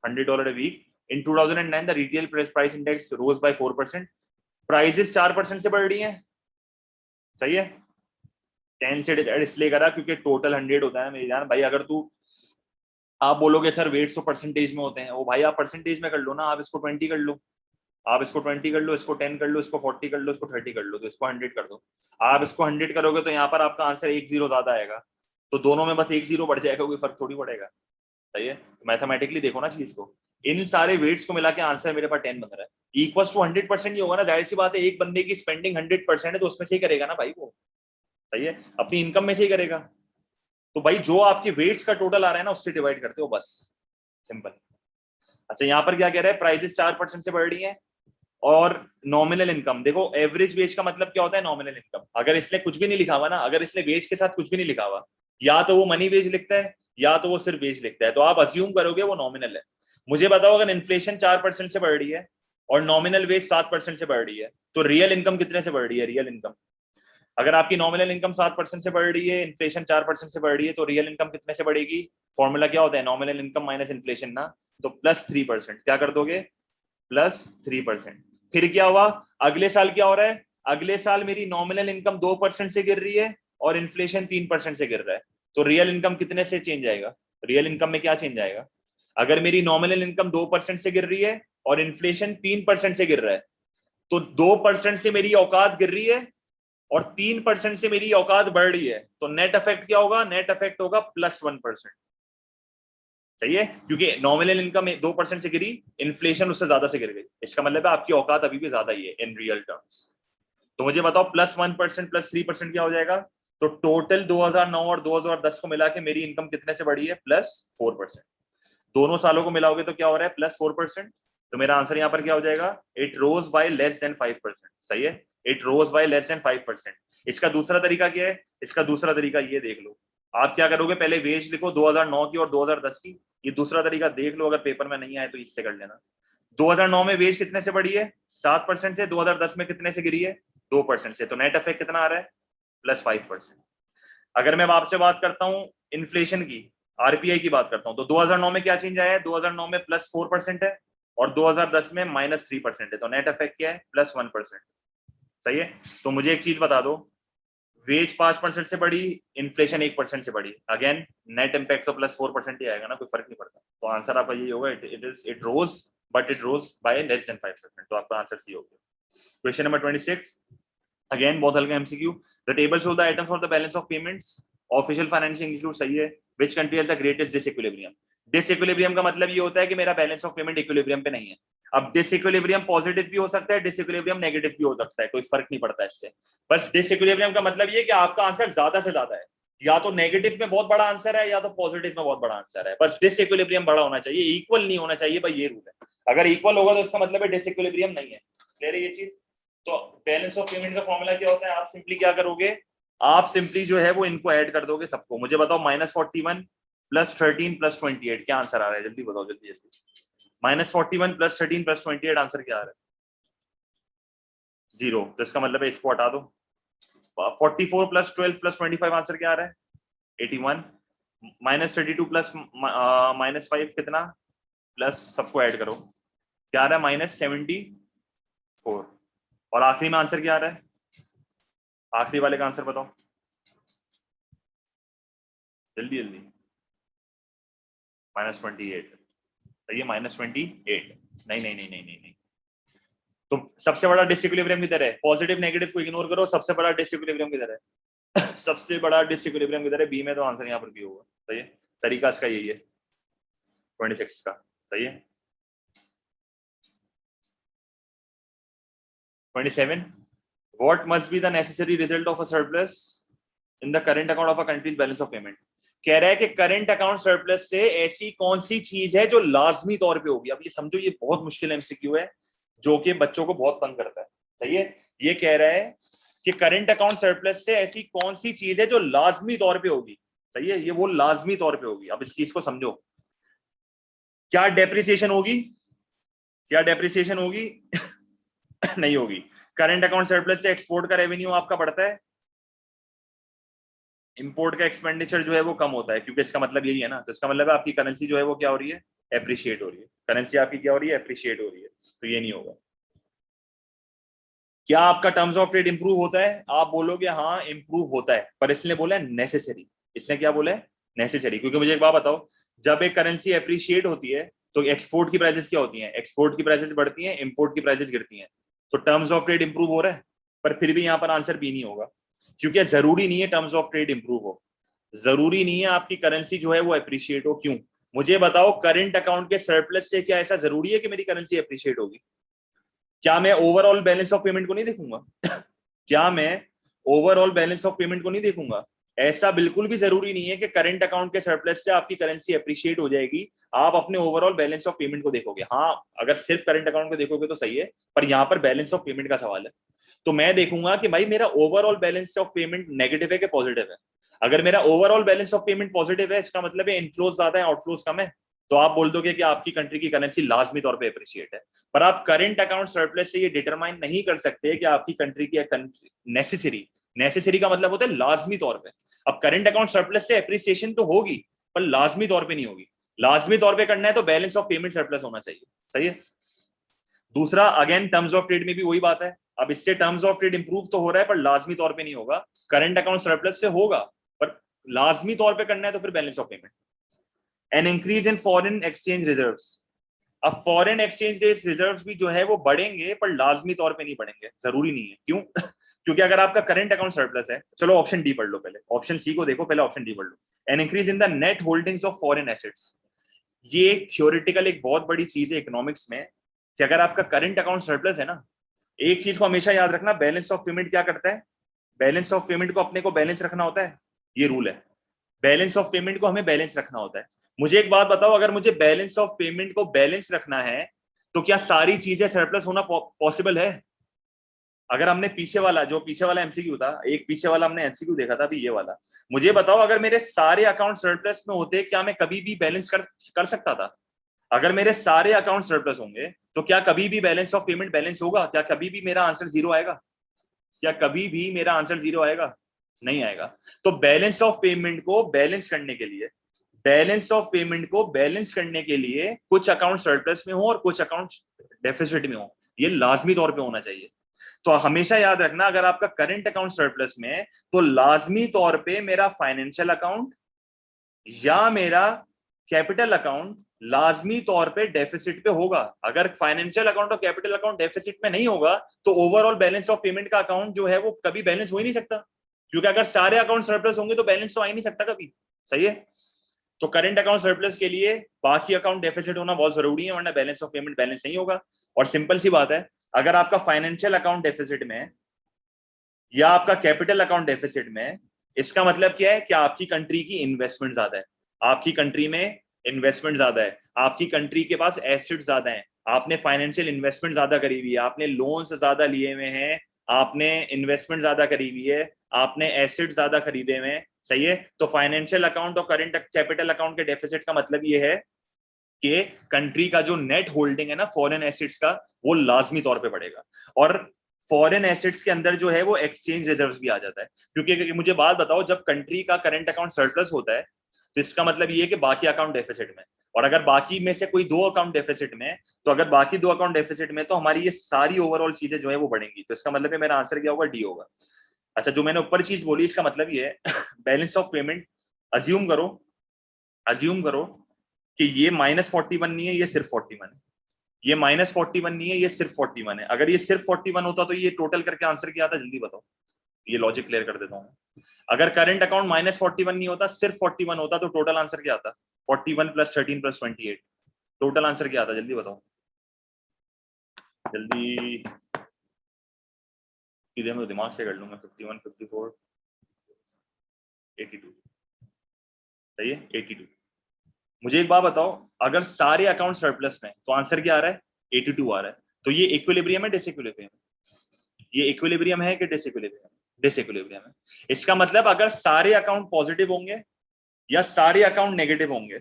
$100 a week. In 2009, the retail price index rose by 4%. Prices 4% से बढ़ रही हैं, सही है। 10 से इसलिए करा क्योंकि टोटल 100 होता है मेरी जान भाई। अगर तू, आप बोलोगे सर वेट्स तो परसेंटेज में होते हैं, वो भाई आप परसेंटेज में कर लो ना, आप इसको 20 कर लो, आप इसको 20 कर लो, इसको 10 कर लो, इसको 40 कर लो, इसको 30 कर लो, तो इसको 100 कर दो। आप इसको 100 करोगे तो यहाँ पर आपका आंसर 1 0 ज्यादा आएगा, तो दोनों में बस 1 0 बढ़ जाएगा, कोई फर्क थोड़ी पड़ेगा, सही है। मैथमेटिकली देखो ना चीज को, इन सारे वेट्स को मिला के आंसर मेरे पास 10 बन रहा है, इक्वल टू 100% ही होगा ना, जाहिर सी बात है। एक बंदे की स्पेंडिंग 100% है तो उसमें से ही करेगा ना भाई वो, सही है, अपनी इनकम में से ही करेगा। तो भाई जो आपके वेट्स का टोटल आ रहा है ना उससे डिवाइड करते हो बस, सिंपल। अच्छा यहाँ पर क्या कह रहा है, प्राइजेस 4% से बढ़ रही है और नॉमिनल इनकम, देखो एवरेज वेज का मतलब क्या होता है, नॉमिनल इनकम। अगर इसने कुछ भी नहीं लिखा हुआ ना, अगर इसने वेज के साथ कुछ भी नहीं लिखा हुआ, या तो वो मनी वेज लिखता है या तो वो सिर्फ वेज लिखता है, तो आप अज्यूम करोगे वो नॉमिनल है। मुझे बताओ अगर इन्फ्लेशन 4% से बढ़ रही है और नॉमिनल वेज 7% से बढ़ रही है, तो रियल इनकम कितने से बढ़ रही है, रियल इनकम। अगर आपकी नॉमिनल इनकम 7% से बढ़ रही है, इन्फ्लेशन 4% से बढ़ रही है, तो रियल इनकम कितने से बढ़ेगी। फॉर्मूला क्या होता है, नॉमिनल इनकम माइनस इन्फ्लेशन ना, तो +3%। क्या कर दोगे, +3%। फिर क्या हुआ, अगले साल क्या हो रहा है, अगले साल मेरी नॉमिनल इनकम 2% से गिर रही है और इन्फ्लेशन 3% से गिर रहा है, तो रियल इनकम कितने से चेंज आएगा, रियल इनकम में क्या चेंज आएगा। अगर मेरी नॉमिनल इनकम 2% से गिर रही है और इन्फ्लेशन 3% से गिर रहा है, तो 2% से मेरी औकात गिर रही है और 3% से मेरी औकात बढ़ रही है, तो नेट इफेक्ट क्या होगा, नेट इफेक्ट होगा +1%। सही है, क्योंकि नॉमिनल इनकम 2% से गिरी, इन्फ्लेशन उससे ज्यादा से गिर गई, इसका मतलब है आपकी औकात अभी भी ज्यादा ही है इन रियल टर्म्स। तो मुझे बताओ +1% +3% क्या हो जाएगा, तो टोटल 2009 और 2010 को मिला के मेरी इनकम कितने से बढ़ी है, +4%। दोनों सालों को मिलाओगे तो क्या हो रहा है, +4%। तो मेरा आंसर यहाँ पर क्या हो जाएगा, it rose by less than 5%। सही है, it rose by less than 5%। इसका दूसरा तरीका क्या है, इसका दूसरा तरीका ये देख लो, आप क्या करोगे, पहले वेज लिखो 2009 की और 2010 की, ये दूसरा तरीका देख लो, अगर पेपर में नहीं आए तो इससे कर लेना। 2009 में वेज कितने से बढ़ी है, 7% से, 2010 में कितने से गिरी है, 2% से, तो नेट इफेक्ट कितना आ रहा है, +5%। अगर मैं आपसे बात करता हूं इन्फ्लेशन की, आरपीआई की बात करता हूं, तो 2009 में क्या चेंज आया है, 2009 में +4% है और 2010 में -3% है, तो नेट इफेक्ट क्या है, +1%। सही है, तो मुझे एक चीज बता दो, वेज 5% से बढ़ी, इन्फ्लेशन 1% से बढ़ी, अगेन नेट इम्पैक्ट तो +4% ही आएगा ना, कोई फर्क नहीं पड़ता। तो आंसर आपका यही होगा, it rose but it rose by less than 5%, तो आपका आंसर सी होगा। क्वेश्चन नंबर 26, अगेन बहुत हल्का MCQ. The table show the item for the balance of payments, official financial institute. सही है, which country has the greatest disequilibrium. Disequilibrium का मतलब ये होता है कि मेरा बैलेंस ऑफ पेमेंट इक्विलिब्रियम पे नहीं है। अब डिसइक्विलिब्रियम पॉजिटिव भी हो सकता है, डिसइक्विलिब्रियम नेगेटिव भी हो सकता है, कोई फर्क नहीं पड़ता इससे। बस डिसइक्विलिब्रियम का मतलब ये कि आपका आंसर ज्यादा से ज्यादा है, या तो नेगेटिव में बहुत बड़ा आंसर है या तो पॉजिटिव में बहुत बड़ा आंसर है, बस डिसइक्विलिब्रियम बड़ा होना चाहिए, इक्वल नहीं होना चाहिए भाई, ये रूल है। अगर इक्वल होगा तो इसका मतलब है डिसइक्विलिब्रियम नहीं है। क्लियर है ये चीज। तो बैलेंस ऑफ पेमेंट का फॉर्मूला क्या होता है, आप सिंपली क्या करोगे, आप सिंपली जो है वो इनको ऐड कर दोगे सबको। मुझे बताओ -41 +13 +28 क्या आंसर आ रहा है, जल्दी बताओ, जल्दी जल्दी। -41 +13 +28 आंसर क्या आ रहा है, 0। तो इसका मतलब है इसको हटा दो। 44 +12 +25 आंसर क्या आ रहा है, 81। -32 प्लस -5 कितना, प्लस सबको ऐड करो, क्या आ रहा है, -74। और आखिरी में आंसर क्या आ रहा है, आखिरी वाले का आंसर बताओ जल्दी जल्दी। -28। सही है, -28। नहीं नहीं नहीं नहीं नहीं नहीं, तो सबसे बड़ा डिसइक्विलिब्रियम किधर है, पॉजिटिव नेगेटिव को इग्नोर करो, सबसे बड़ा डिसइक्विलिब्रियम किधर है सबसे बड़ा डिसइक्विलिब्रियम किधर है, बी में, तो आंसर यहाँ पर बी होगा। सही है, तरीका इसका यही है 26 का। सही है। 27, what must be the necessary result of a surplus in the current account of a country's balance of payment। कह रहा है कि करंट अकाउंट सरप्लस से ऐसी कौन सी चीज है जो लाजमी तौर पे होगी। अब ये समझो, ये बहुत मुश्किल एमसीक्यू है जो कि बच्चों को बहुत तंग करता है। सही है, ये कह रहा है कि करंट अकाउंट सरप्लस से ऐसी कौन सी चीज है जो लाजमी तौर पे होगी। सही है, ये वो लाजमी तौर पे होगी। अब इस चीज को समझो, क्या डेप्रिसिएशन होगी, क्या डेप्रिसिएशन होगी नहीं होगी। करंट अकाउंट सरप्लस से एक्सपोर्ट का रेवेन्यू आपका बढ़ता है, इंपोर्ट का एक्सपेंडिचर जो है वो कम होता है, क्योंकि इसका मतलब यही है ना। तो इसका मतलब है आपकी करेंसी जो है वो क्या हो रही है, एप्रिशिएट हो रही है। करेंसी आपकी क्या हो रही है, एप्रिशिएट हो रही है। तो ये नहीं होगा। क्या आपका टर्म्स ऑफ ट्रेड इंप्रूव होता है, आप बोलोगे हाँ इंप्रूव होता है, पर इसने बोला है नेसेसरी। इसने क्या बोला है, नेसेसरी। क्योंकि मुझे एक बात बताओ, जब एक करेंसी एप्रिशिएट होती है तो एक्सपोर्ट की प्राइसेस क्या होती हैं, एक्सपोर्ट की प्राइसेस बढ़ती हैं, इंपोर्ट की प्राइसेस गिरती हैं। तो टर्म्स ऑफ ट्रेड इंप्रूव हो रहा है, पर फिर भी यहां पर आंसर बी नहीं होगा, क्योंकि जरूरी नहीं है टर्म्स ऑफ ट्रेड इंप्रूव हो, जरूरी नहीं है आपकी करेंसी जो है वो एप्रिशिएट हो। क्यों, मुझे बताओ, करंट अकाउंट के सरप्लस से क्या ऐसा जरूरी है कि मेरी करेंसी एप्रिशिएट होगी। क्या मैं ओवरऑल बैलेंस ऑफ पेमेंट को नहीं देखूंगा क्या मैं ओवरऑल बैलेंस ऑफ पेमेंट को नहीं देखूंगा। ऐसा बिल्कुल भी जरूरी नहीं है कि करंट अकाउंट के सरप्लस से आपकी करेंसी अप्रिशिएट हो जाएगी, आप अपने ओवरऑल बैलेंस ऑफ पेमेंट को देखोगे। हाँ, अगर सिर्फ करंट अकाउंट को देखोगे तो सही है, पर यहां पर बैलेंस ऑफ पेमेंट का सवाल है, तो मैं देखूंगा कि भाई मेरा overall balance of payment negative है कि पॉजिटिव है। अगर मेरा overall balance of payment positive है, इसका मतलब है इनफ्लोज ज्यादा है आउटफ्लोज कम है, तो आप बोल दोगे कि आपकी कंट्री की करेंसी लाजमी तौर पे अप्रिशिएट है। पर आप करंट अकाउंट सरप्लस से ये डिटरमाइन नहीं कर सकते कि आपकी कंट्री की नेसेसरी का मतलब होता है लाजमी तौर पे। अब करंट अकाउंट सरप्लस से अप्रिसिएशन तो होगी, पर लाजमी तौर पे नहीं होगी। लाजमी तौर पे करना है तो बैलेंस ऑफ पेमेंट सरप्लस होना चाहिए। सही है। दूसरा, अगेन टर्म्स ऑफ ट्रेड में भी वही बात है। अब इससे टर्म्स ऑफ ट्रेड इंप्रूव तो हो रहा है, पर लाजमी तौर पे नहीं होगा। करंट अकाउंट सरप्लस से होगा, पर लाजमी तौर पे करना है तो फिर balance of payment. N increase in foreign exchange reserves. अब फॉरेन एक्सचेंज रिजर्व्स भी जो है वो बढ़ेंगे, पर लाजमी तौर पे नहीं बढ़ेंगे, जरूरी नहीं है। क्यों? क्योंकि अगर आपका करंट अकाउंट सरप्लस है, चलो ऑप्शन डी पढ़ लो पहले, ऑप्शन सी को देखो पहले, ऑप्शन डी पढ़ लो। An increase in the net holdings of foreign assets. ये थ्योरेटिकल एक बहुत बड़ी चीज है इकोनॉमिक्स में, कि अगर आपका करंट अकाउंट सरप्लस है ना, एक चीज को हमेशा याद रखना, बैलेंस ऑफ पेमेंट क्या करता है? बैलेंस ऑफ पेमेंट को अपने को बैलेंस रखना होता है, ये रूल है। बैलेंस ऑफ पेमेंट को हमें बैलेंस रखना होता है। मुझे एक बात बताओ, अगर मुझे बैलेंस ऑफ पेमेंट को बैलेंस रखना है, तो क्या सारी चीजें सरप्लस होना पॉसिबल है? अगर हमने पीछे वाला एमसीक्यू था, एक पीछे वाला हमने एमसीक्यू देखा था अभी ये वाला, मुझे बताओ अगर मेरे सारे अकाउंट सरप्लस में होते, क्या मैं कभी भी बैलेंस कर सकता था? अगर मेरे सारे अकाउंट सरप्लस होंगे तो क्या कभी भी बैलेंस ऑफ पेमेंट बैलेंस होगा? क्या कभी भी मेरा आंसर जीरो आएगा? क्या कभी भी मेरा आंसर जीरो आएगा? नहीं आएगा। तो बैलेंस ऑफ पेमेंट को बैलेंस करने के लिए, कुछ अकाउंट सरप्लस में हो और कुछ अकाउंट डेफिसिट में हो, ये लाजमी तौर पे होना चाहिए। तो हमेशा याद रखना, अगर आपका करंट अकाउंट सरप्लस में है, तो लाजमी तौर पे मेरा फाइनेंशियल अकाउंट या मेरा कैपिटल अकाउंट लाजमी तौर पे डेफिसिट पे होगा। अगर फाइनेंशियल अकाउंट और कैपिटल अकाउंट डेफिसिट में नहीं होगा, तो ओवरऑल बैलेंस ऑफ पेमेंट का अकाउंट जो है वो कभी बैलेंस हो ही नहीं सकता, क्योंकि अगर सारे अकाउंट सरप्लस होंगे तो बैलेंस तो आ ही नहीं सकता कभी। सही है। तो करंट अकाउंट सरप्लस के लिए बाकी अकाउंट डेफिसिट होना बहुत जरूरी है, वरना बैलेंस ऑफ पेमेंट बैलेंस नहीं होगा। और सिंपल सी बात है, अगर आपका फाइनेंशियल अकाउंट डेफिसिट में है या आपका कैपिटल अकाउंट डेफिसिट में है, इसका मतलब क्या है कि आपकी कंट्री की इन्वेस्टमेंट ज्यादा है, आपकी कंट्री में इन्वेस्टमेंट ज्यादा है, आपकी कंट्री के पास एसेट ज्यादा है, आपने फाइनेंशियल इन्वेस्टमेंट ज्यादा करी हुई है, आपने लोन्स ज्यादा लिए हुए हैं, आपने इन्वेस्टमेंट ज्यादा करी हुई है, आपने एसेट ज्यादा खरीदे हुए हैं। सही है। तो फाइनेंशियल अकाउंट और करंट कैपिटल अकाउंट के डेफिसिट का मतलब ये है कि कंट्री का जो नेट होल्डिंग है ना फॉरेन एसेट्स का, वो लाजमी तौर पे बढ़ेगा। और फॉरेन एसेट्स के अंदर जो है वो एक्सचेंज रिजर्व्स भी आ जाता है, क्योंकि मुझे बात बताओ, जब कंट्री का करंट अकाउंट सरप्लस होता है तो इसका मतलब ये है कि बाकी अकाउंट डेफिसिट में, और अगर बाकी में से कोई दो अकाउंट डेफिसिट में, तो अगर बाकी दो अकाउंट डेफिसिट में, तो हमारी ये सारी ओवरऑल चीजें जो है वो बढ़ेंगी। तो इसका मतलब है मेरा आंसर क्या होगा? डी होगा। अच्छा, जो मैंने ऊपर चीज बोली इसका मतलब ये है बैलेंस ऑफ पेमेंट, अज्यूम करो कि ये -41 नहीं है, ये सिर्फ 41 है। ये -41 नहीं है, ये सिर्फ 41 है। अगर ये सिर्फ 41 होता तो ये टोटल करके आंसर क्या आता? जल्दी बताओ, ये लॉजिक क्लियर कर देता हूँ। अगर करंट अकाउंट -41 नहीं होता, सिर्फ 41 होता, तो टोटल आंसर क्या आता? 41 + 13 + 28, टोटल आंसर क्या आता? जल्दी बताओ, जल्दी। सीधे मैं दिमाग से कर लूंगा। 51, 54, 82। सही है, 82। मुझे एक बात बताओ, अगर सारे अकाउंट सरप्लस में, तो आंसर क्या आ रहा है? 82 आ रहा है। तो ये इक्विलिब्रियम है डिसइक्विलिब्रियम? ये इक्विलिब्रियम है कि डिसइक्विलिब्रियम? डिसइक्विलिब्रियम है। इसका मतलब अगर सारे अकाउंट पॉजिटिव होंगे या सारे अकाउंट नेगेटिव होंगे,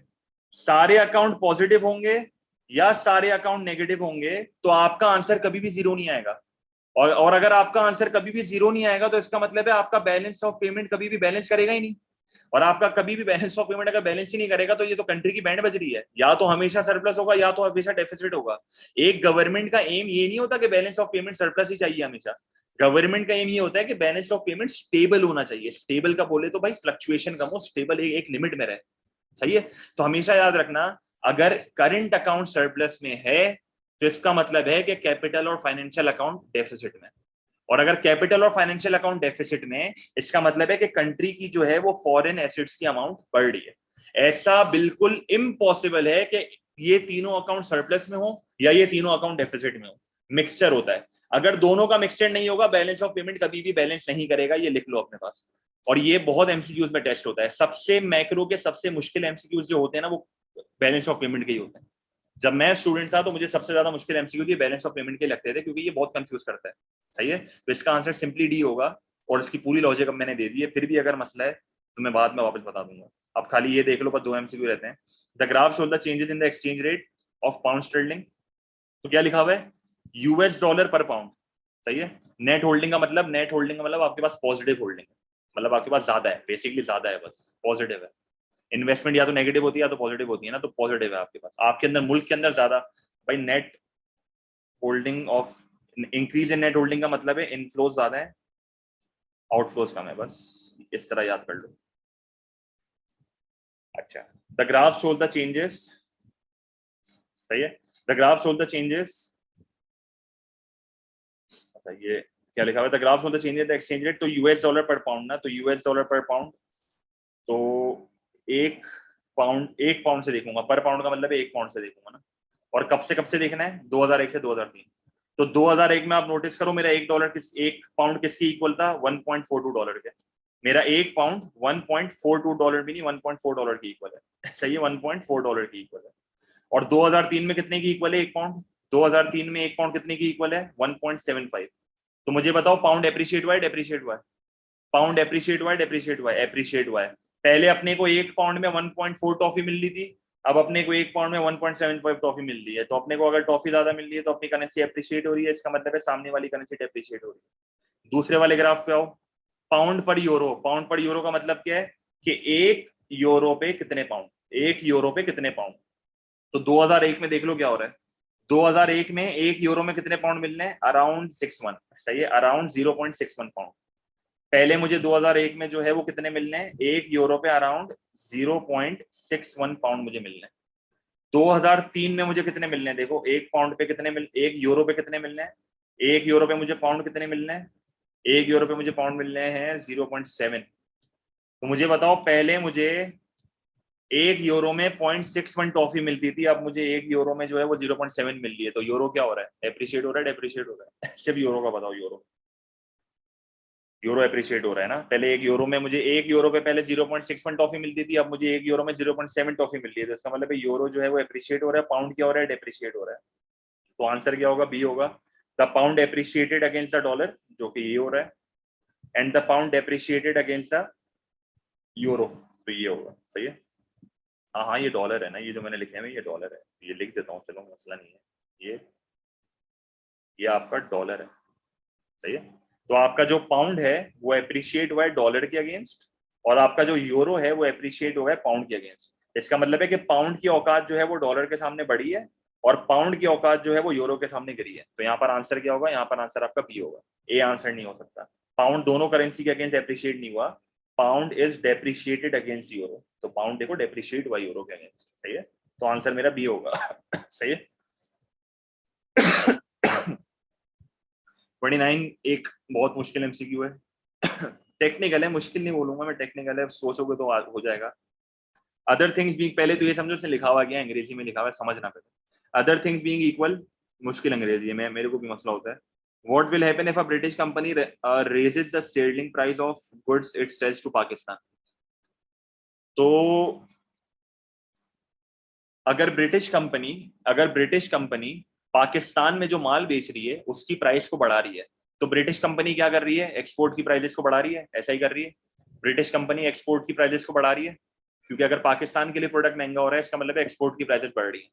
सारे अकाउंट पॉजिटिव होंगे या सारे अकाउंट नेगेटिव होंगे, तो आपका आंसर कभी भी जीरो नहीं आएगा। और अगर आपका आंसर कभी भी जीरो नहीं आएगा, तो इसका मतलब है आपका बैलेंस ऑफ पेमेंट कभी भी बैलेंस करेगा ही नहीं। और आपका कभी भी बैलेंस ऑफ पेमेंट अगर बैलेंस ही नहीं करेगा, तो ये तो कंट्री की बैंड बज रही है, या तो हमेशा सरप्लस होगा या तो हमेशा डेफिसिट होगा। एक गवर्नमेंट का एम ये नहीं होता कि बैलेंस ऑफ पेमेंट सरप्लस ही चाहिए हमेशा। गवर्नमेंट का एम ये होता है कि बैलेंस ऑफ पेमेंट स्टेबल होना चाहिए। स्टेबल का बोले तो भाई फ्लक्चुएशन कम हो, स्टेबल एक लिमिट में रहे। सही है। तो हमेशा याद रखना, अगर करंट अकाउंट सरप्लस में है, तो इसका मतलब है कि कैपिटल और फाइनेंशियल अकाउंट डेफिसिट में। और अगर कैपिटल और फाइनेंशियल अकाउंट डेफिसिट में, इसका मतलब है कि कंट्री की जो है वो फॉरेन एसेट्स की अमाउंट बढ़ रही है। ऐसा बिल्कुल इम्पॉसिबल है कि ये तीनों अकाउंट सरप्लस में हो या ये तीनों अकाउंट डेफिसिट में हो, मिक्सचर होता है। अगर दोनों का मिक्सचर नहीं होगा बैलेंस ऑफ पेमेंट कभी भी बैलेंस नहीं करेगा, ये लिख लो अपने पास। और ये बहुत एमसीक्यूज में टेस्ट होता है, सबसे मैक्रो के सबसे मुश्किल एमसीक्यूज जो होते हैं ना वो बैलेंस ऑफ पेमेंट के ही होते हैं। जब मैं स्टूडेंट था तो मुझे सबसे ज्यादा मुश्किल एमसीक्यू बैलेंस ऑफ पेमेंट के लगते थे, क्योंकि ये बहुत कंफ्यूज करता है। सही है, तो इसका आंसर सिंपली डी होगा, और इसकी पूरी लॉजिक अब मैंने दे दी है। फिर भी अगर मसला है तो मैं बाद में वापस बता दूंगा। अब खाली ये देख लो, बस 2 एमसीक्यू रहते हैं। The graph shows the changes in the exchange rate of pound sterling. तो क्या लिखा हुआ है, यूएस डॉलर पर पाउंड। सही है, नेट होल्डिंग का मतलब, नेट होल्डिंग का मतलब आपके पास पॉजिटिव होल्डिंग है, मतलब आपके पास ज्यादा है, बेसिकली ज्यादा है, बस पॉजिटिव है। इन्वेस्टमेंट या तो नेगेटिव होती है या तो पॉजिटिव होती है ना, तो पॉजिटिव है आपके पास, आपके अंदर मुल्क के अंदर ज्यादा। भाई net holding of, increase in net holding का मतलब है इनफ्लोज ज्यादा है, आउटफ्लोज कम है, बस इस तरह याद कर लो। अच्छा, the graph shows the changes. सही है, the graph shows the changes. अच्छा, ये क्या लिखा हुआ है, the graph shows the changes the exchange rate. तो यूएस डॉलर पर पाउंड ना, तो यूएस डॉलर पर पाउंड, तो एक एक पाउंड से देखूंगा, पर पाउंड का मतलब है 1 पाउंड से देखूंगा ना। और कब से देखना है, 2001 से 2003। तो 2001 में आप नोटिस करो, मेरा एक पाउंड किसकी इक्वल था, 1.42 डॉलर के। मेरा एक पाउंड 1.42 डॉलर भी नहीं, 1.4 डॉलर की इक्वल है। सही है, 1.4 डॉलर की इक्वल है। और 2003 में कितने की इक्वल है एक पाउंड, 2003 में एक पाउंड कितने की इक्वल है, 1.75। तो मुझे बताओ पाउंड एप्रिशिएट हुआ है, डेप्रिशिएट हुआ है? पाउंड एप्रिशिएट हुआ है, डेप्रिशिएट हुआ है? एप्रिशिएट हुआ है। पहले अपने को एक पाउंड में 1.4 टॉफी मिल रही थी, अब अपने को एक पाउंड में 1.75 टॉफी मिल रही है। तो अपने को अगर टॉफी ज्यादा मिल रही है तो अपनी करेंसी एप्रिशिएट हो रही है, इसका मतलब है सामने वाली करेंसी डेप्रिशिएट हो रही है। दूसरे वाले ग्राफ पे आओ, पाउंड पर यूरो। पाउंड पर यूरो का मतलब क्या है कि 1 यूरो पे कितने पाउंड, 1 यूरो पे कितने पाउंड। तो 2001 में देख लो क्या हो रहा है, 2001 में 1 यूरो में कितने पाउंड मिलने हैं, अराउंड 61। सही है, अराउंड 0.61 पाउंड। पहले मुझे 2001 में जो है वो कितने मिलने हैं, 1 यूरो पे अराउंड 0.61 पाउंड मुझे मिलने हैं। 2003 में मुझे कितने मिलने हैं, देखो 1 पाउंड पे कितने 1 यूरो पे कितने मिलने हैं, 1 यूरो पे मुझे पाउंड कितने मिलने हैं, 1 यूरो पे मुझे पाउंड मिलने हैं 0.7। तो मुझे बताओ, पहले मुझे 1 यूरो में 0.61 टॉफी मिलती थी, अब मुझे 1 यूरो में जो है वो 0.7 मिल रही है। तो यूरो क्या हो रहा है, एप्रिशिएट हो रहा है, डेप्रिशिएट हो रहा है? सिर्फ यूरो का बताओ, यूरो एप्रिशिएट हो रहा है ना। पहले 1 यूरो में मुझे 1 यूरो पे पहले 0.61 टॉफी मिलती थी, अब मुझे 1 यूरो में 0.7 टॉफी मिल रही है। तो इसका मतलब है यूरो जो है वो एप्रिशिएट हो रहा है, पाउंड क्या हो रहा है, डेप्रिशिएट हो रहा है। तो आंसर क्या होगा, बी होगा। The pound appreciated against the dollar, जो कि ये हो रहा है, and the pound appreciated against the euro, तो ये होगा। सही है, हाँ हाँ ये डॉलर है ना, ये जो मैंने लिखे हैं ये डॉलर है, ये लिख देता हूँ, चलो मसला नहीं है। ये आपका डॉलर है। सही है, तो आपका जो पाउंड है वो एप्रिशिएट हुआ है डॉलर के अगेंस्ट, और आपका जो यूरो है वो एप्रिशिएट हुआ है पाउंड के अगेंस्ट। इसका मतलब है कि पाउंड की औकात जो है वो डॉलर के सामने बढ़ी है, और पाउंड की औकात जो है वो यूरो के सामने गिरी है। तो यहाँ पर आंसर क्या होगा, यहाँ पर आंसर आपका बी होगा, ए आंसर नहीं हो सकता। पाउंड दोनों करेंसी के अगेंस्ट एप्रिशिएट नहीं हुआ, pound is depreciated against euro. तो पाउंड देखो डेप्रिशिएट हुआ यूरो के अगेंस्ट। सही है, तो आंसर मेरा बी होगा। सही है। 29 एक बहुत मुश्किल एमसीक्यू है। टेक्निकल है, मुश्किल नहीं बोलूंगा मैं, टेक्निकल है, सोचोगे तो हो जाएगा। अदर थिंग्स बीइंग, पहले तो ये समझो उसने लिखा हुआ गया अंग्रेजी में, लिखा हुआ है, समझना पड़ेगा। अदर थिंग्स बीइंग इक्वल, मुश्किल अंग्रेजी में, मेरे को भी मसला होता है। What will happen if a British company raises the sterling price of goods it sells to Pakistan. तो अगर ब्रिटिश कंपनी पाकिस्तान में जो माल बेच रही है उसकी प्राइस को बढ़ा रही है, तो ब्रिटिश कंपनी क्या कर रही है, एक्सपोर्ट की प्राइसेस को बढ़ा रही है, ऐसा ही कर रही है। ब्रिटिश कंपनी एक्सपोर्ट की प्राइसेस को बढ़ा रही है, क्योंकि अगर पाकिस्तान के लिए प्रोडक्ट महंगा हो रहा है इसका मतलब है एक्सपोर्ट की प्राइसेस बढ़ रही है।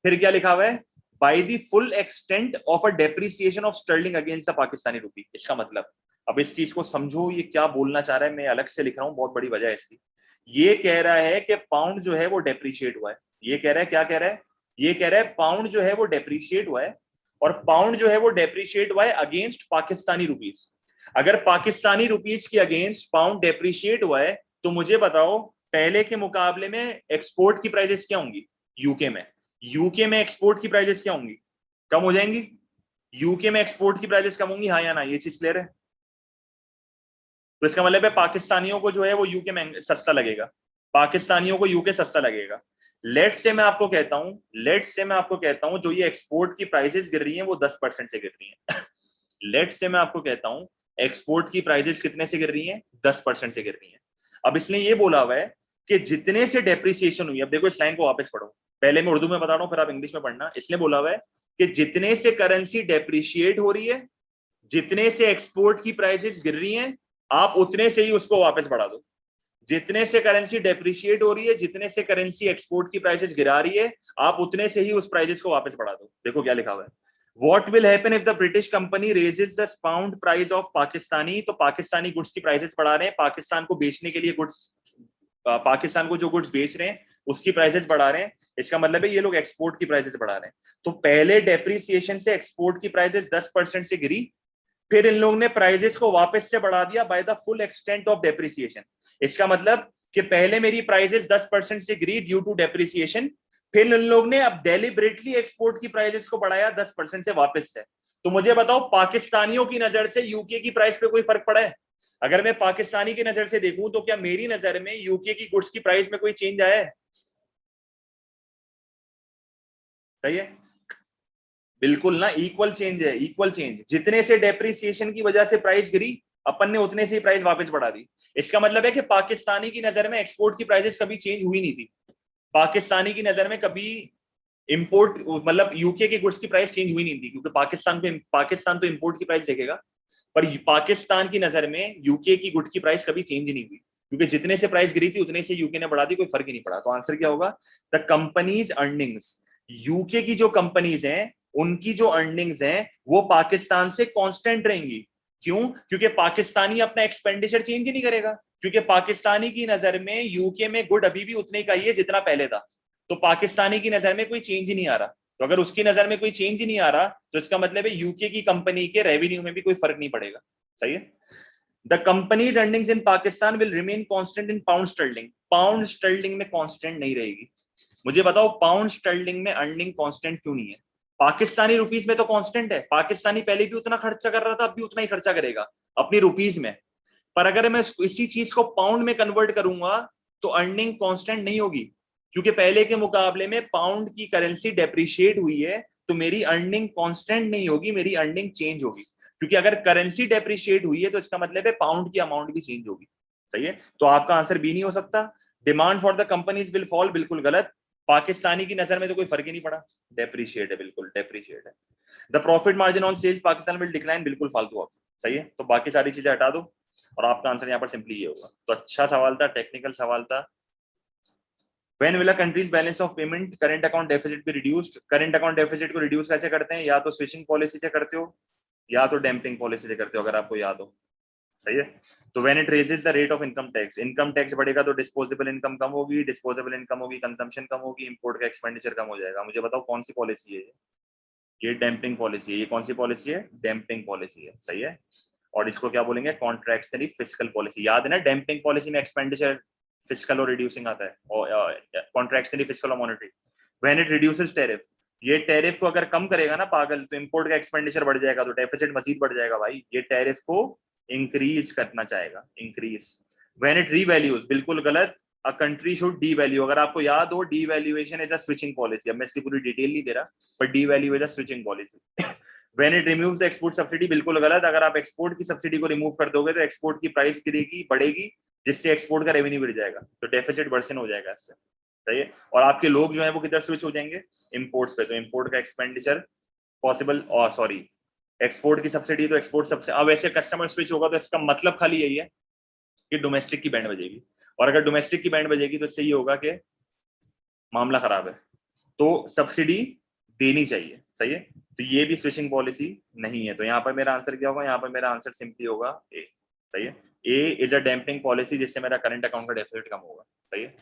फिर क्या लिखा हुआ है, by the full extent of a depreciation of sterling against the Pakistani rupee. इसका मतलब, अब इस चीज को समझो, ये क्या बोलना चाह रहा है, मैं अलग से लिख रहा हूँ, बहुत बड़ी वजह है इसकी। ये कह रहा है कि पाउंड जो है वो डेप्रिशिएट हुआ है। ये कह रहा है, क्या कह रहा है, ये कह रहा है पाउंड जो है वो डेप्रिशिएट हुआ है, और पाउंड जो है वो डेप्रिशिएट हुआ है अगेंस्ट पाकिस्तानी रुपीज। अगर पाकिस्तानी रुपीज के अगेंस्ट पाउंड डेप्रिशिएट हुआ है, तो मुझे बताओ पहले के मुकाबले में एक्सपोर्ट की प्राइसेस क्या होंगी यूके में, यूके में एक्सपोर्ट की प्राइसेस क्या होंगी, कम हो जाएंगी। यूके में एक्सपोर्ट की प्राइसेस कम होंगी, हाँ या ना, ये चीज क्लियर है। तो इसका मतलब है पाकिस्तानियों को जो है वो यूके में सस्ता लगेगा, पाकिस्तानियों को यूके सस्ता लगेगा। लेट्स से मैं आपको कहता हूं जो ये एक्सपोर्ट की प्राइसेस गिर रही हैं वो 10% से गिर रही हैं। लेट्स से मैं आपको कहता हूं एक्सपोर्ट की प्राइसेस कितने से गिर रही हैं, 10% से गिर रही हैं। अब इसने ये बोला हुआ है कि जितने से डेप्रिसिएशन हुई, अब देखो इस लाइन को वापस पढ़ो, पहले मैं उर्दू में बता रहा हूं फिर आप इंग्लिश में पढ़ना। इसने बोला हुआ है कि जितने से करेंसी डेप्रिशिएट हो रही है, जितने से एक्सपोर्ट की प्राइसेस गिर रही हैं, आप उतने से ही उसको वापस बढ़ा दो। जितने से करेंसी डेप्रिशिएट हो रही है, जितने से करेंसी एक्सपोर्ट की प्राइसेस गिरा रही है, आप उतने से ही उस प्राइसेस को वापस बढ़ा दो। देखो क्या लिखा हुआ है, What will happen if the British company raises the pound price of Pakistani? तो पाकिस्तानी गुड्स की प्राइसेस बढ़ा रहे हैं, पाकिस्तान को बेचने के लिए गुड्स, पाकिस्तान को जो गुड्स बेच रहे हैं उसकी प्राइसेस बढ़ा रहे हैं। इसका मतलब है ये लोग एक्सपोर्ट की प्राइसेस बढ़ा रहे हैं। तो पहले डेप्रिसिएशन से एक्सपोर्ट की प्राइसेस 10% से गिरी, फिर इन लोगों ने प्राइसेस को वापस से बढ़ा दिया bye the full extent of depreciation. इसका मतलब कि पहले मेरी प्राइसेस 10% से गिरी ड्यू टू डेप्रिसिएशन, फिर इन लोग ने अब डेलिबरेटली एक्सपोर्ट की प्राइसेस को बढ़ाया 10% से वापस से। तो मुझे बताओ पाकिस्तानियों की नजर से यूके की प्राइस पे कोई फर्क पड़ा है? अगर मैं पाकिस्तानी की नजर से देखूं तो क्या मेरी नजर में यूके की गुड्स की प्राइस में कोई चेंज आया है? सही है, बिल्कुल ना, इक्वल चेंज है, इक्वल चेंज। जितने से डेप्रिसिएशन की वजह से प्राइस गिरी, अपन ने उतने से ही प्राइस वापस बढ़ा दी। इसका मतलब है कि पाकिस्तानी की नजर में एक्सपोर्ट की प्राइसेस कभी चेंज हुई नहीं थी। पाकिस्तानी की नजर में कभी इंपोर्ट मतलब यूके के गुड्स की प्राइस चेंज हुई नहीं थी, क्योंकि पाकिस्तान तो इंपोर्ट की प्राइस देखेगा, पर पाकिस्तान की नजर में यूके की गुड की प्राइस कभी चेंज नहीं हुई, क्योंकि जितने से प्राइस गिरी थी उतने से यूके ने बढ़ा दी, कोई फर्क ही नहीं पड़ा। तो आंसर क्या होगा, द कंपनीज अर्निंग्स, यूके की जो कंपनीज हैं उनकी जो अर्निंग्स हैं वो पाकिस्तान से कांस्टेंट रहेंगी। क्यों? क्योंकि पाकिस्तानी अपना एक्सपेंडिचर चेंज ही नहीं करेगा, क्योंकि पाकिस्तानी की नजर में यूके में गुड अभी भी उतने का ही है जितना पहले था। तो पाकिस्तानी की नजर में कोई चेंज ही नहीं आ रहा। तो अगर उसकी नजर में कोई चेंज ही नहीं आ रहा तो इसका मतलब है यूके की कंपनी के रेवेन्यू में भी कोई फर्क नहीं पड़ेगा। सही है। The companies earnings in Pakistan will remain constant in pound sterling. Pound sterling में कांस्टेंट नहीं रहेगी। मुझे बताओ पाउंड स्टर्लिंग में अर्निंग कांस्टेंट क्यों नहीं है? पाकिस्तानी रुपीस में तो कांस्टेंट है, पाकिस्तानी पहले भी उतना खर्चा कर रहा था, अब भी उतना ही खर्चा करेगा अपनी रुपीस में। पर अगर मैं इसी चीज को पाउंड में कन्वर्ट करूंगा तो अर्निंग कांस्टेंट नहीं होगी, क्योंकि पहले के मुकाबले में पाउंड की करेंसी डेप्रिशिएट हुई है, तो मेरी अर्निंग कांस्टेंट नहीं होगी, मेरी अर्निंग चेंज होगी। क्योंकि अगर करेंसी डेप्रिशिएट हुई है तो इसका मतलब है पाउंड की अमाउंट भी चेंज होगी। सही है, तो आपका आंसर बी नहीं हो सकता। Demand for the companies will fall, बिल्कुल गलत। पाकिस्तानी की नजर में तो कोई फर्क ही नहीं पड़ा, डेप्रिशिएट है, बिल्कुल डेप्रिशिएट है। The profit margin on sales Pakistan will decline, बिल्कुल फालतू ऑप्शन। सही है, तो बाकी सारी चीजें हटा दो और आपका आंसर यहाँ पर सिंपली ये होगा। तो अच्छा सवाल था, टेक्निकल सवाल था। When will a country's balance of payment current account deficit be reduced? Current account deficit को रिड्यूस कैसे करते हैं? या तो स्विचिंग पॉलिसी से करते हो या तो डैम्पिंग पॉलिसी से करते हो, अगर आपको याद हो। सही है, तो when it raises the rate of income tax, income tax बढ़ेगा तो डिस्पोजेबल इनकम कम होगी, डिस्पोजेबल इनकम होगी कंजम्पशन कम होगी, इंपोर्ट का एक्सपेंडिचर कम हो जाएगा। मुझे बताओ कौन सी पॉलिसी है ये डैम्पिंग पॉलिसी है। ये कौन सी पॉलिसी है? डैम्पिंग पॉलिसी है। सही है, और इसको क्या बोलेंगे? Contractionary fiscal policy. याद है ना, डैम्पिंग पॉलिसी में एक्सपेंडिचर फिस्कल और रिड्यूसिंग आता है, और कॉन्ट्रैक्शनरी फिस्कल और monetary. When it reduces tariff, ये टैरिफ को अगर कम करेगा ना पागल, तो इंपोर्ट का एक्सपेंडिचर बढ़ जाएगा, तो डेफिसिट मजीद बढ़ जाएगा भाई। ये टैरिफ को इंक्रीज करना चाहेगा, इंक्रीज। व्हेन इट रीवैल्यूज, बिल्कुल गलत। A country should D value, अगर आपको याद हो D valuation is a switching policy. अब मैं इसकी पूरी डिटेल नहीं दे रहा, पर D value is a switching policy. When it removes the export subsidy, बिल्कुल गलत। अगर आप एक्सपोर्ट की सब्सिडी को रिमूव कर दोगे तो एक्सपोर्ट की प्राइस गिरेगी, बढ़ेगी, जिससे एक्सपोर्ट का रेवेन्यू बढ़ जाएगा, तो डेफिसिट वर्सन हो जाएगा इससे। सही है, और आपके लोग जो है वो किधर स्विच हो जाएंगे? इंपोर्ट्स पे। तो इंपोर्ट का एक्सपेंडिचर पॉसिबल, और सॉरी एक्सपोर्ट की सब्सिडी तो एक्सपोर्ट सबसे, अब ऐसे कस्टमर स्विच होगा तो इसका मतलब खाली यही है कि डोमेस्टिक की बैंड बजेगी, और अगर डोमेस्टिक की बैंड बजेगी तो इससे ये होगा कि मामला खराब है, तो सब्सिडी देनी चाहिए। सही है, तो ये भी स्विचिंग पॉलिसी नहीं है। तो यहाँ पर मेरा आंसर क्या होगा? यहाँ पर मेरा आंसर सिंपली होगा ए। सही है, ए इज अ डैम्पिंग पॉलिसी, जिससे मेरा करंट अकाउंट का डेफिसिट कम होगा। सही है,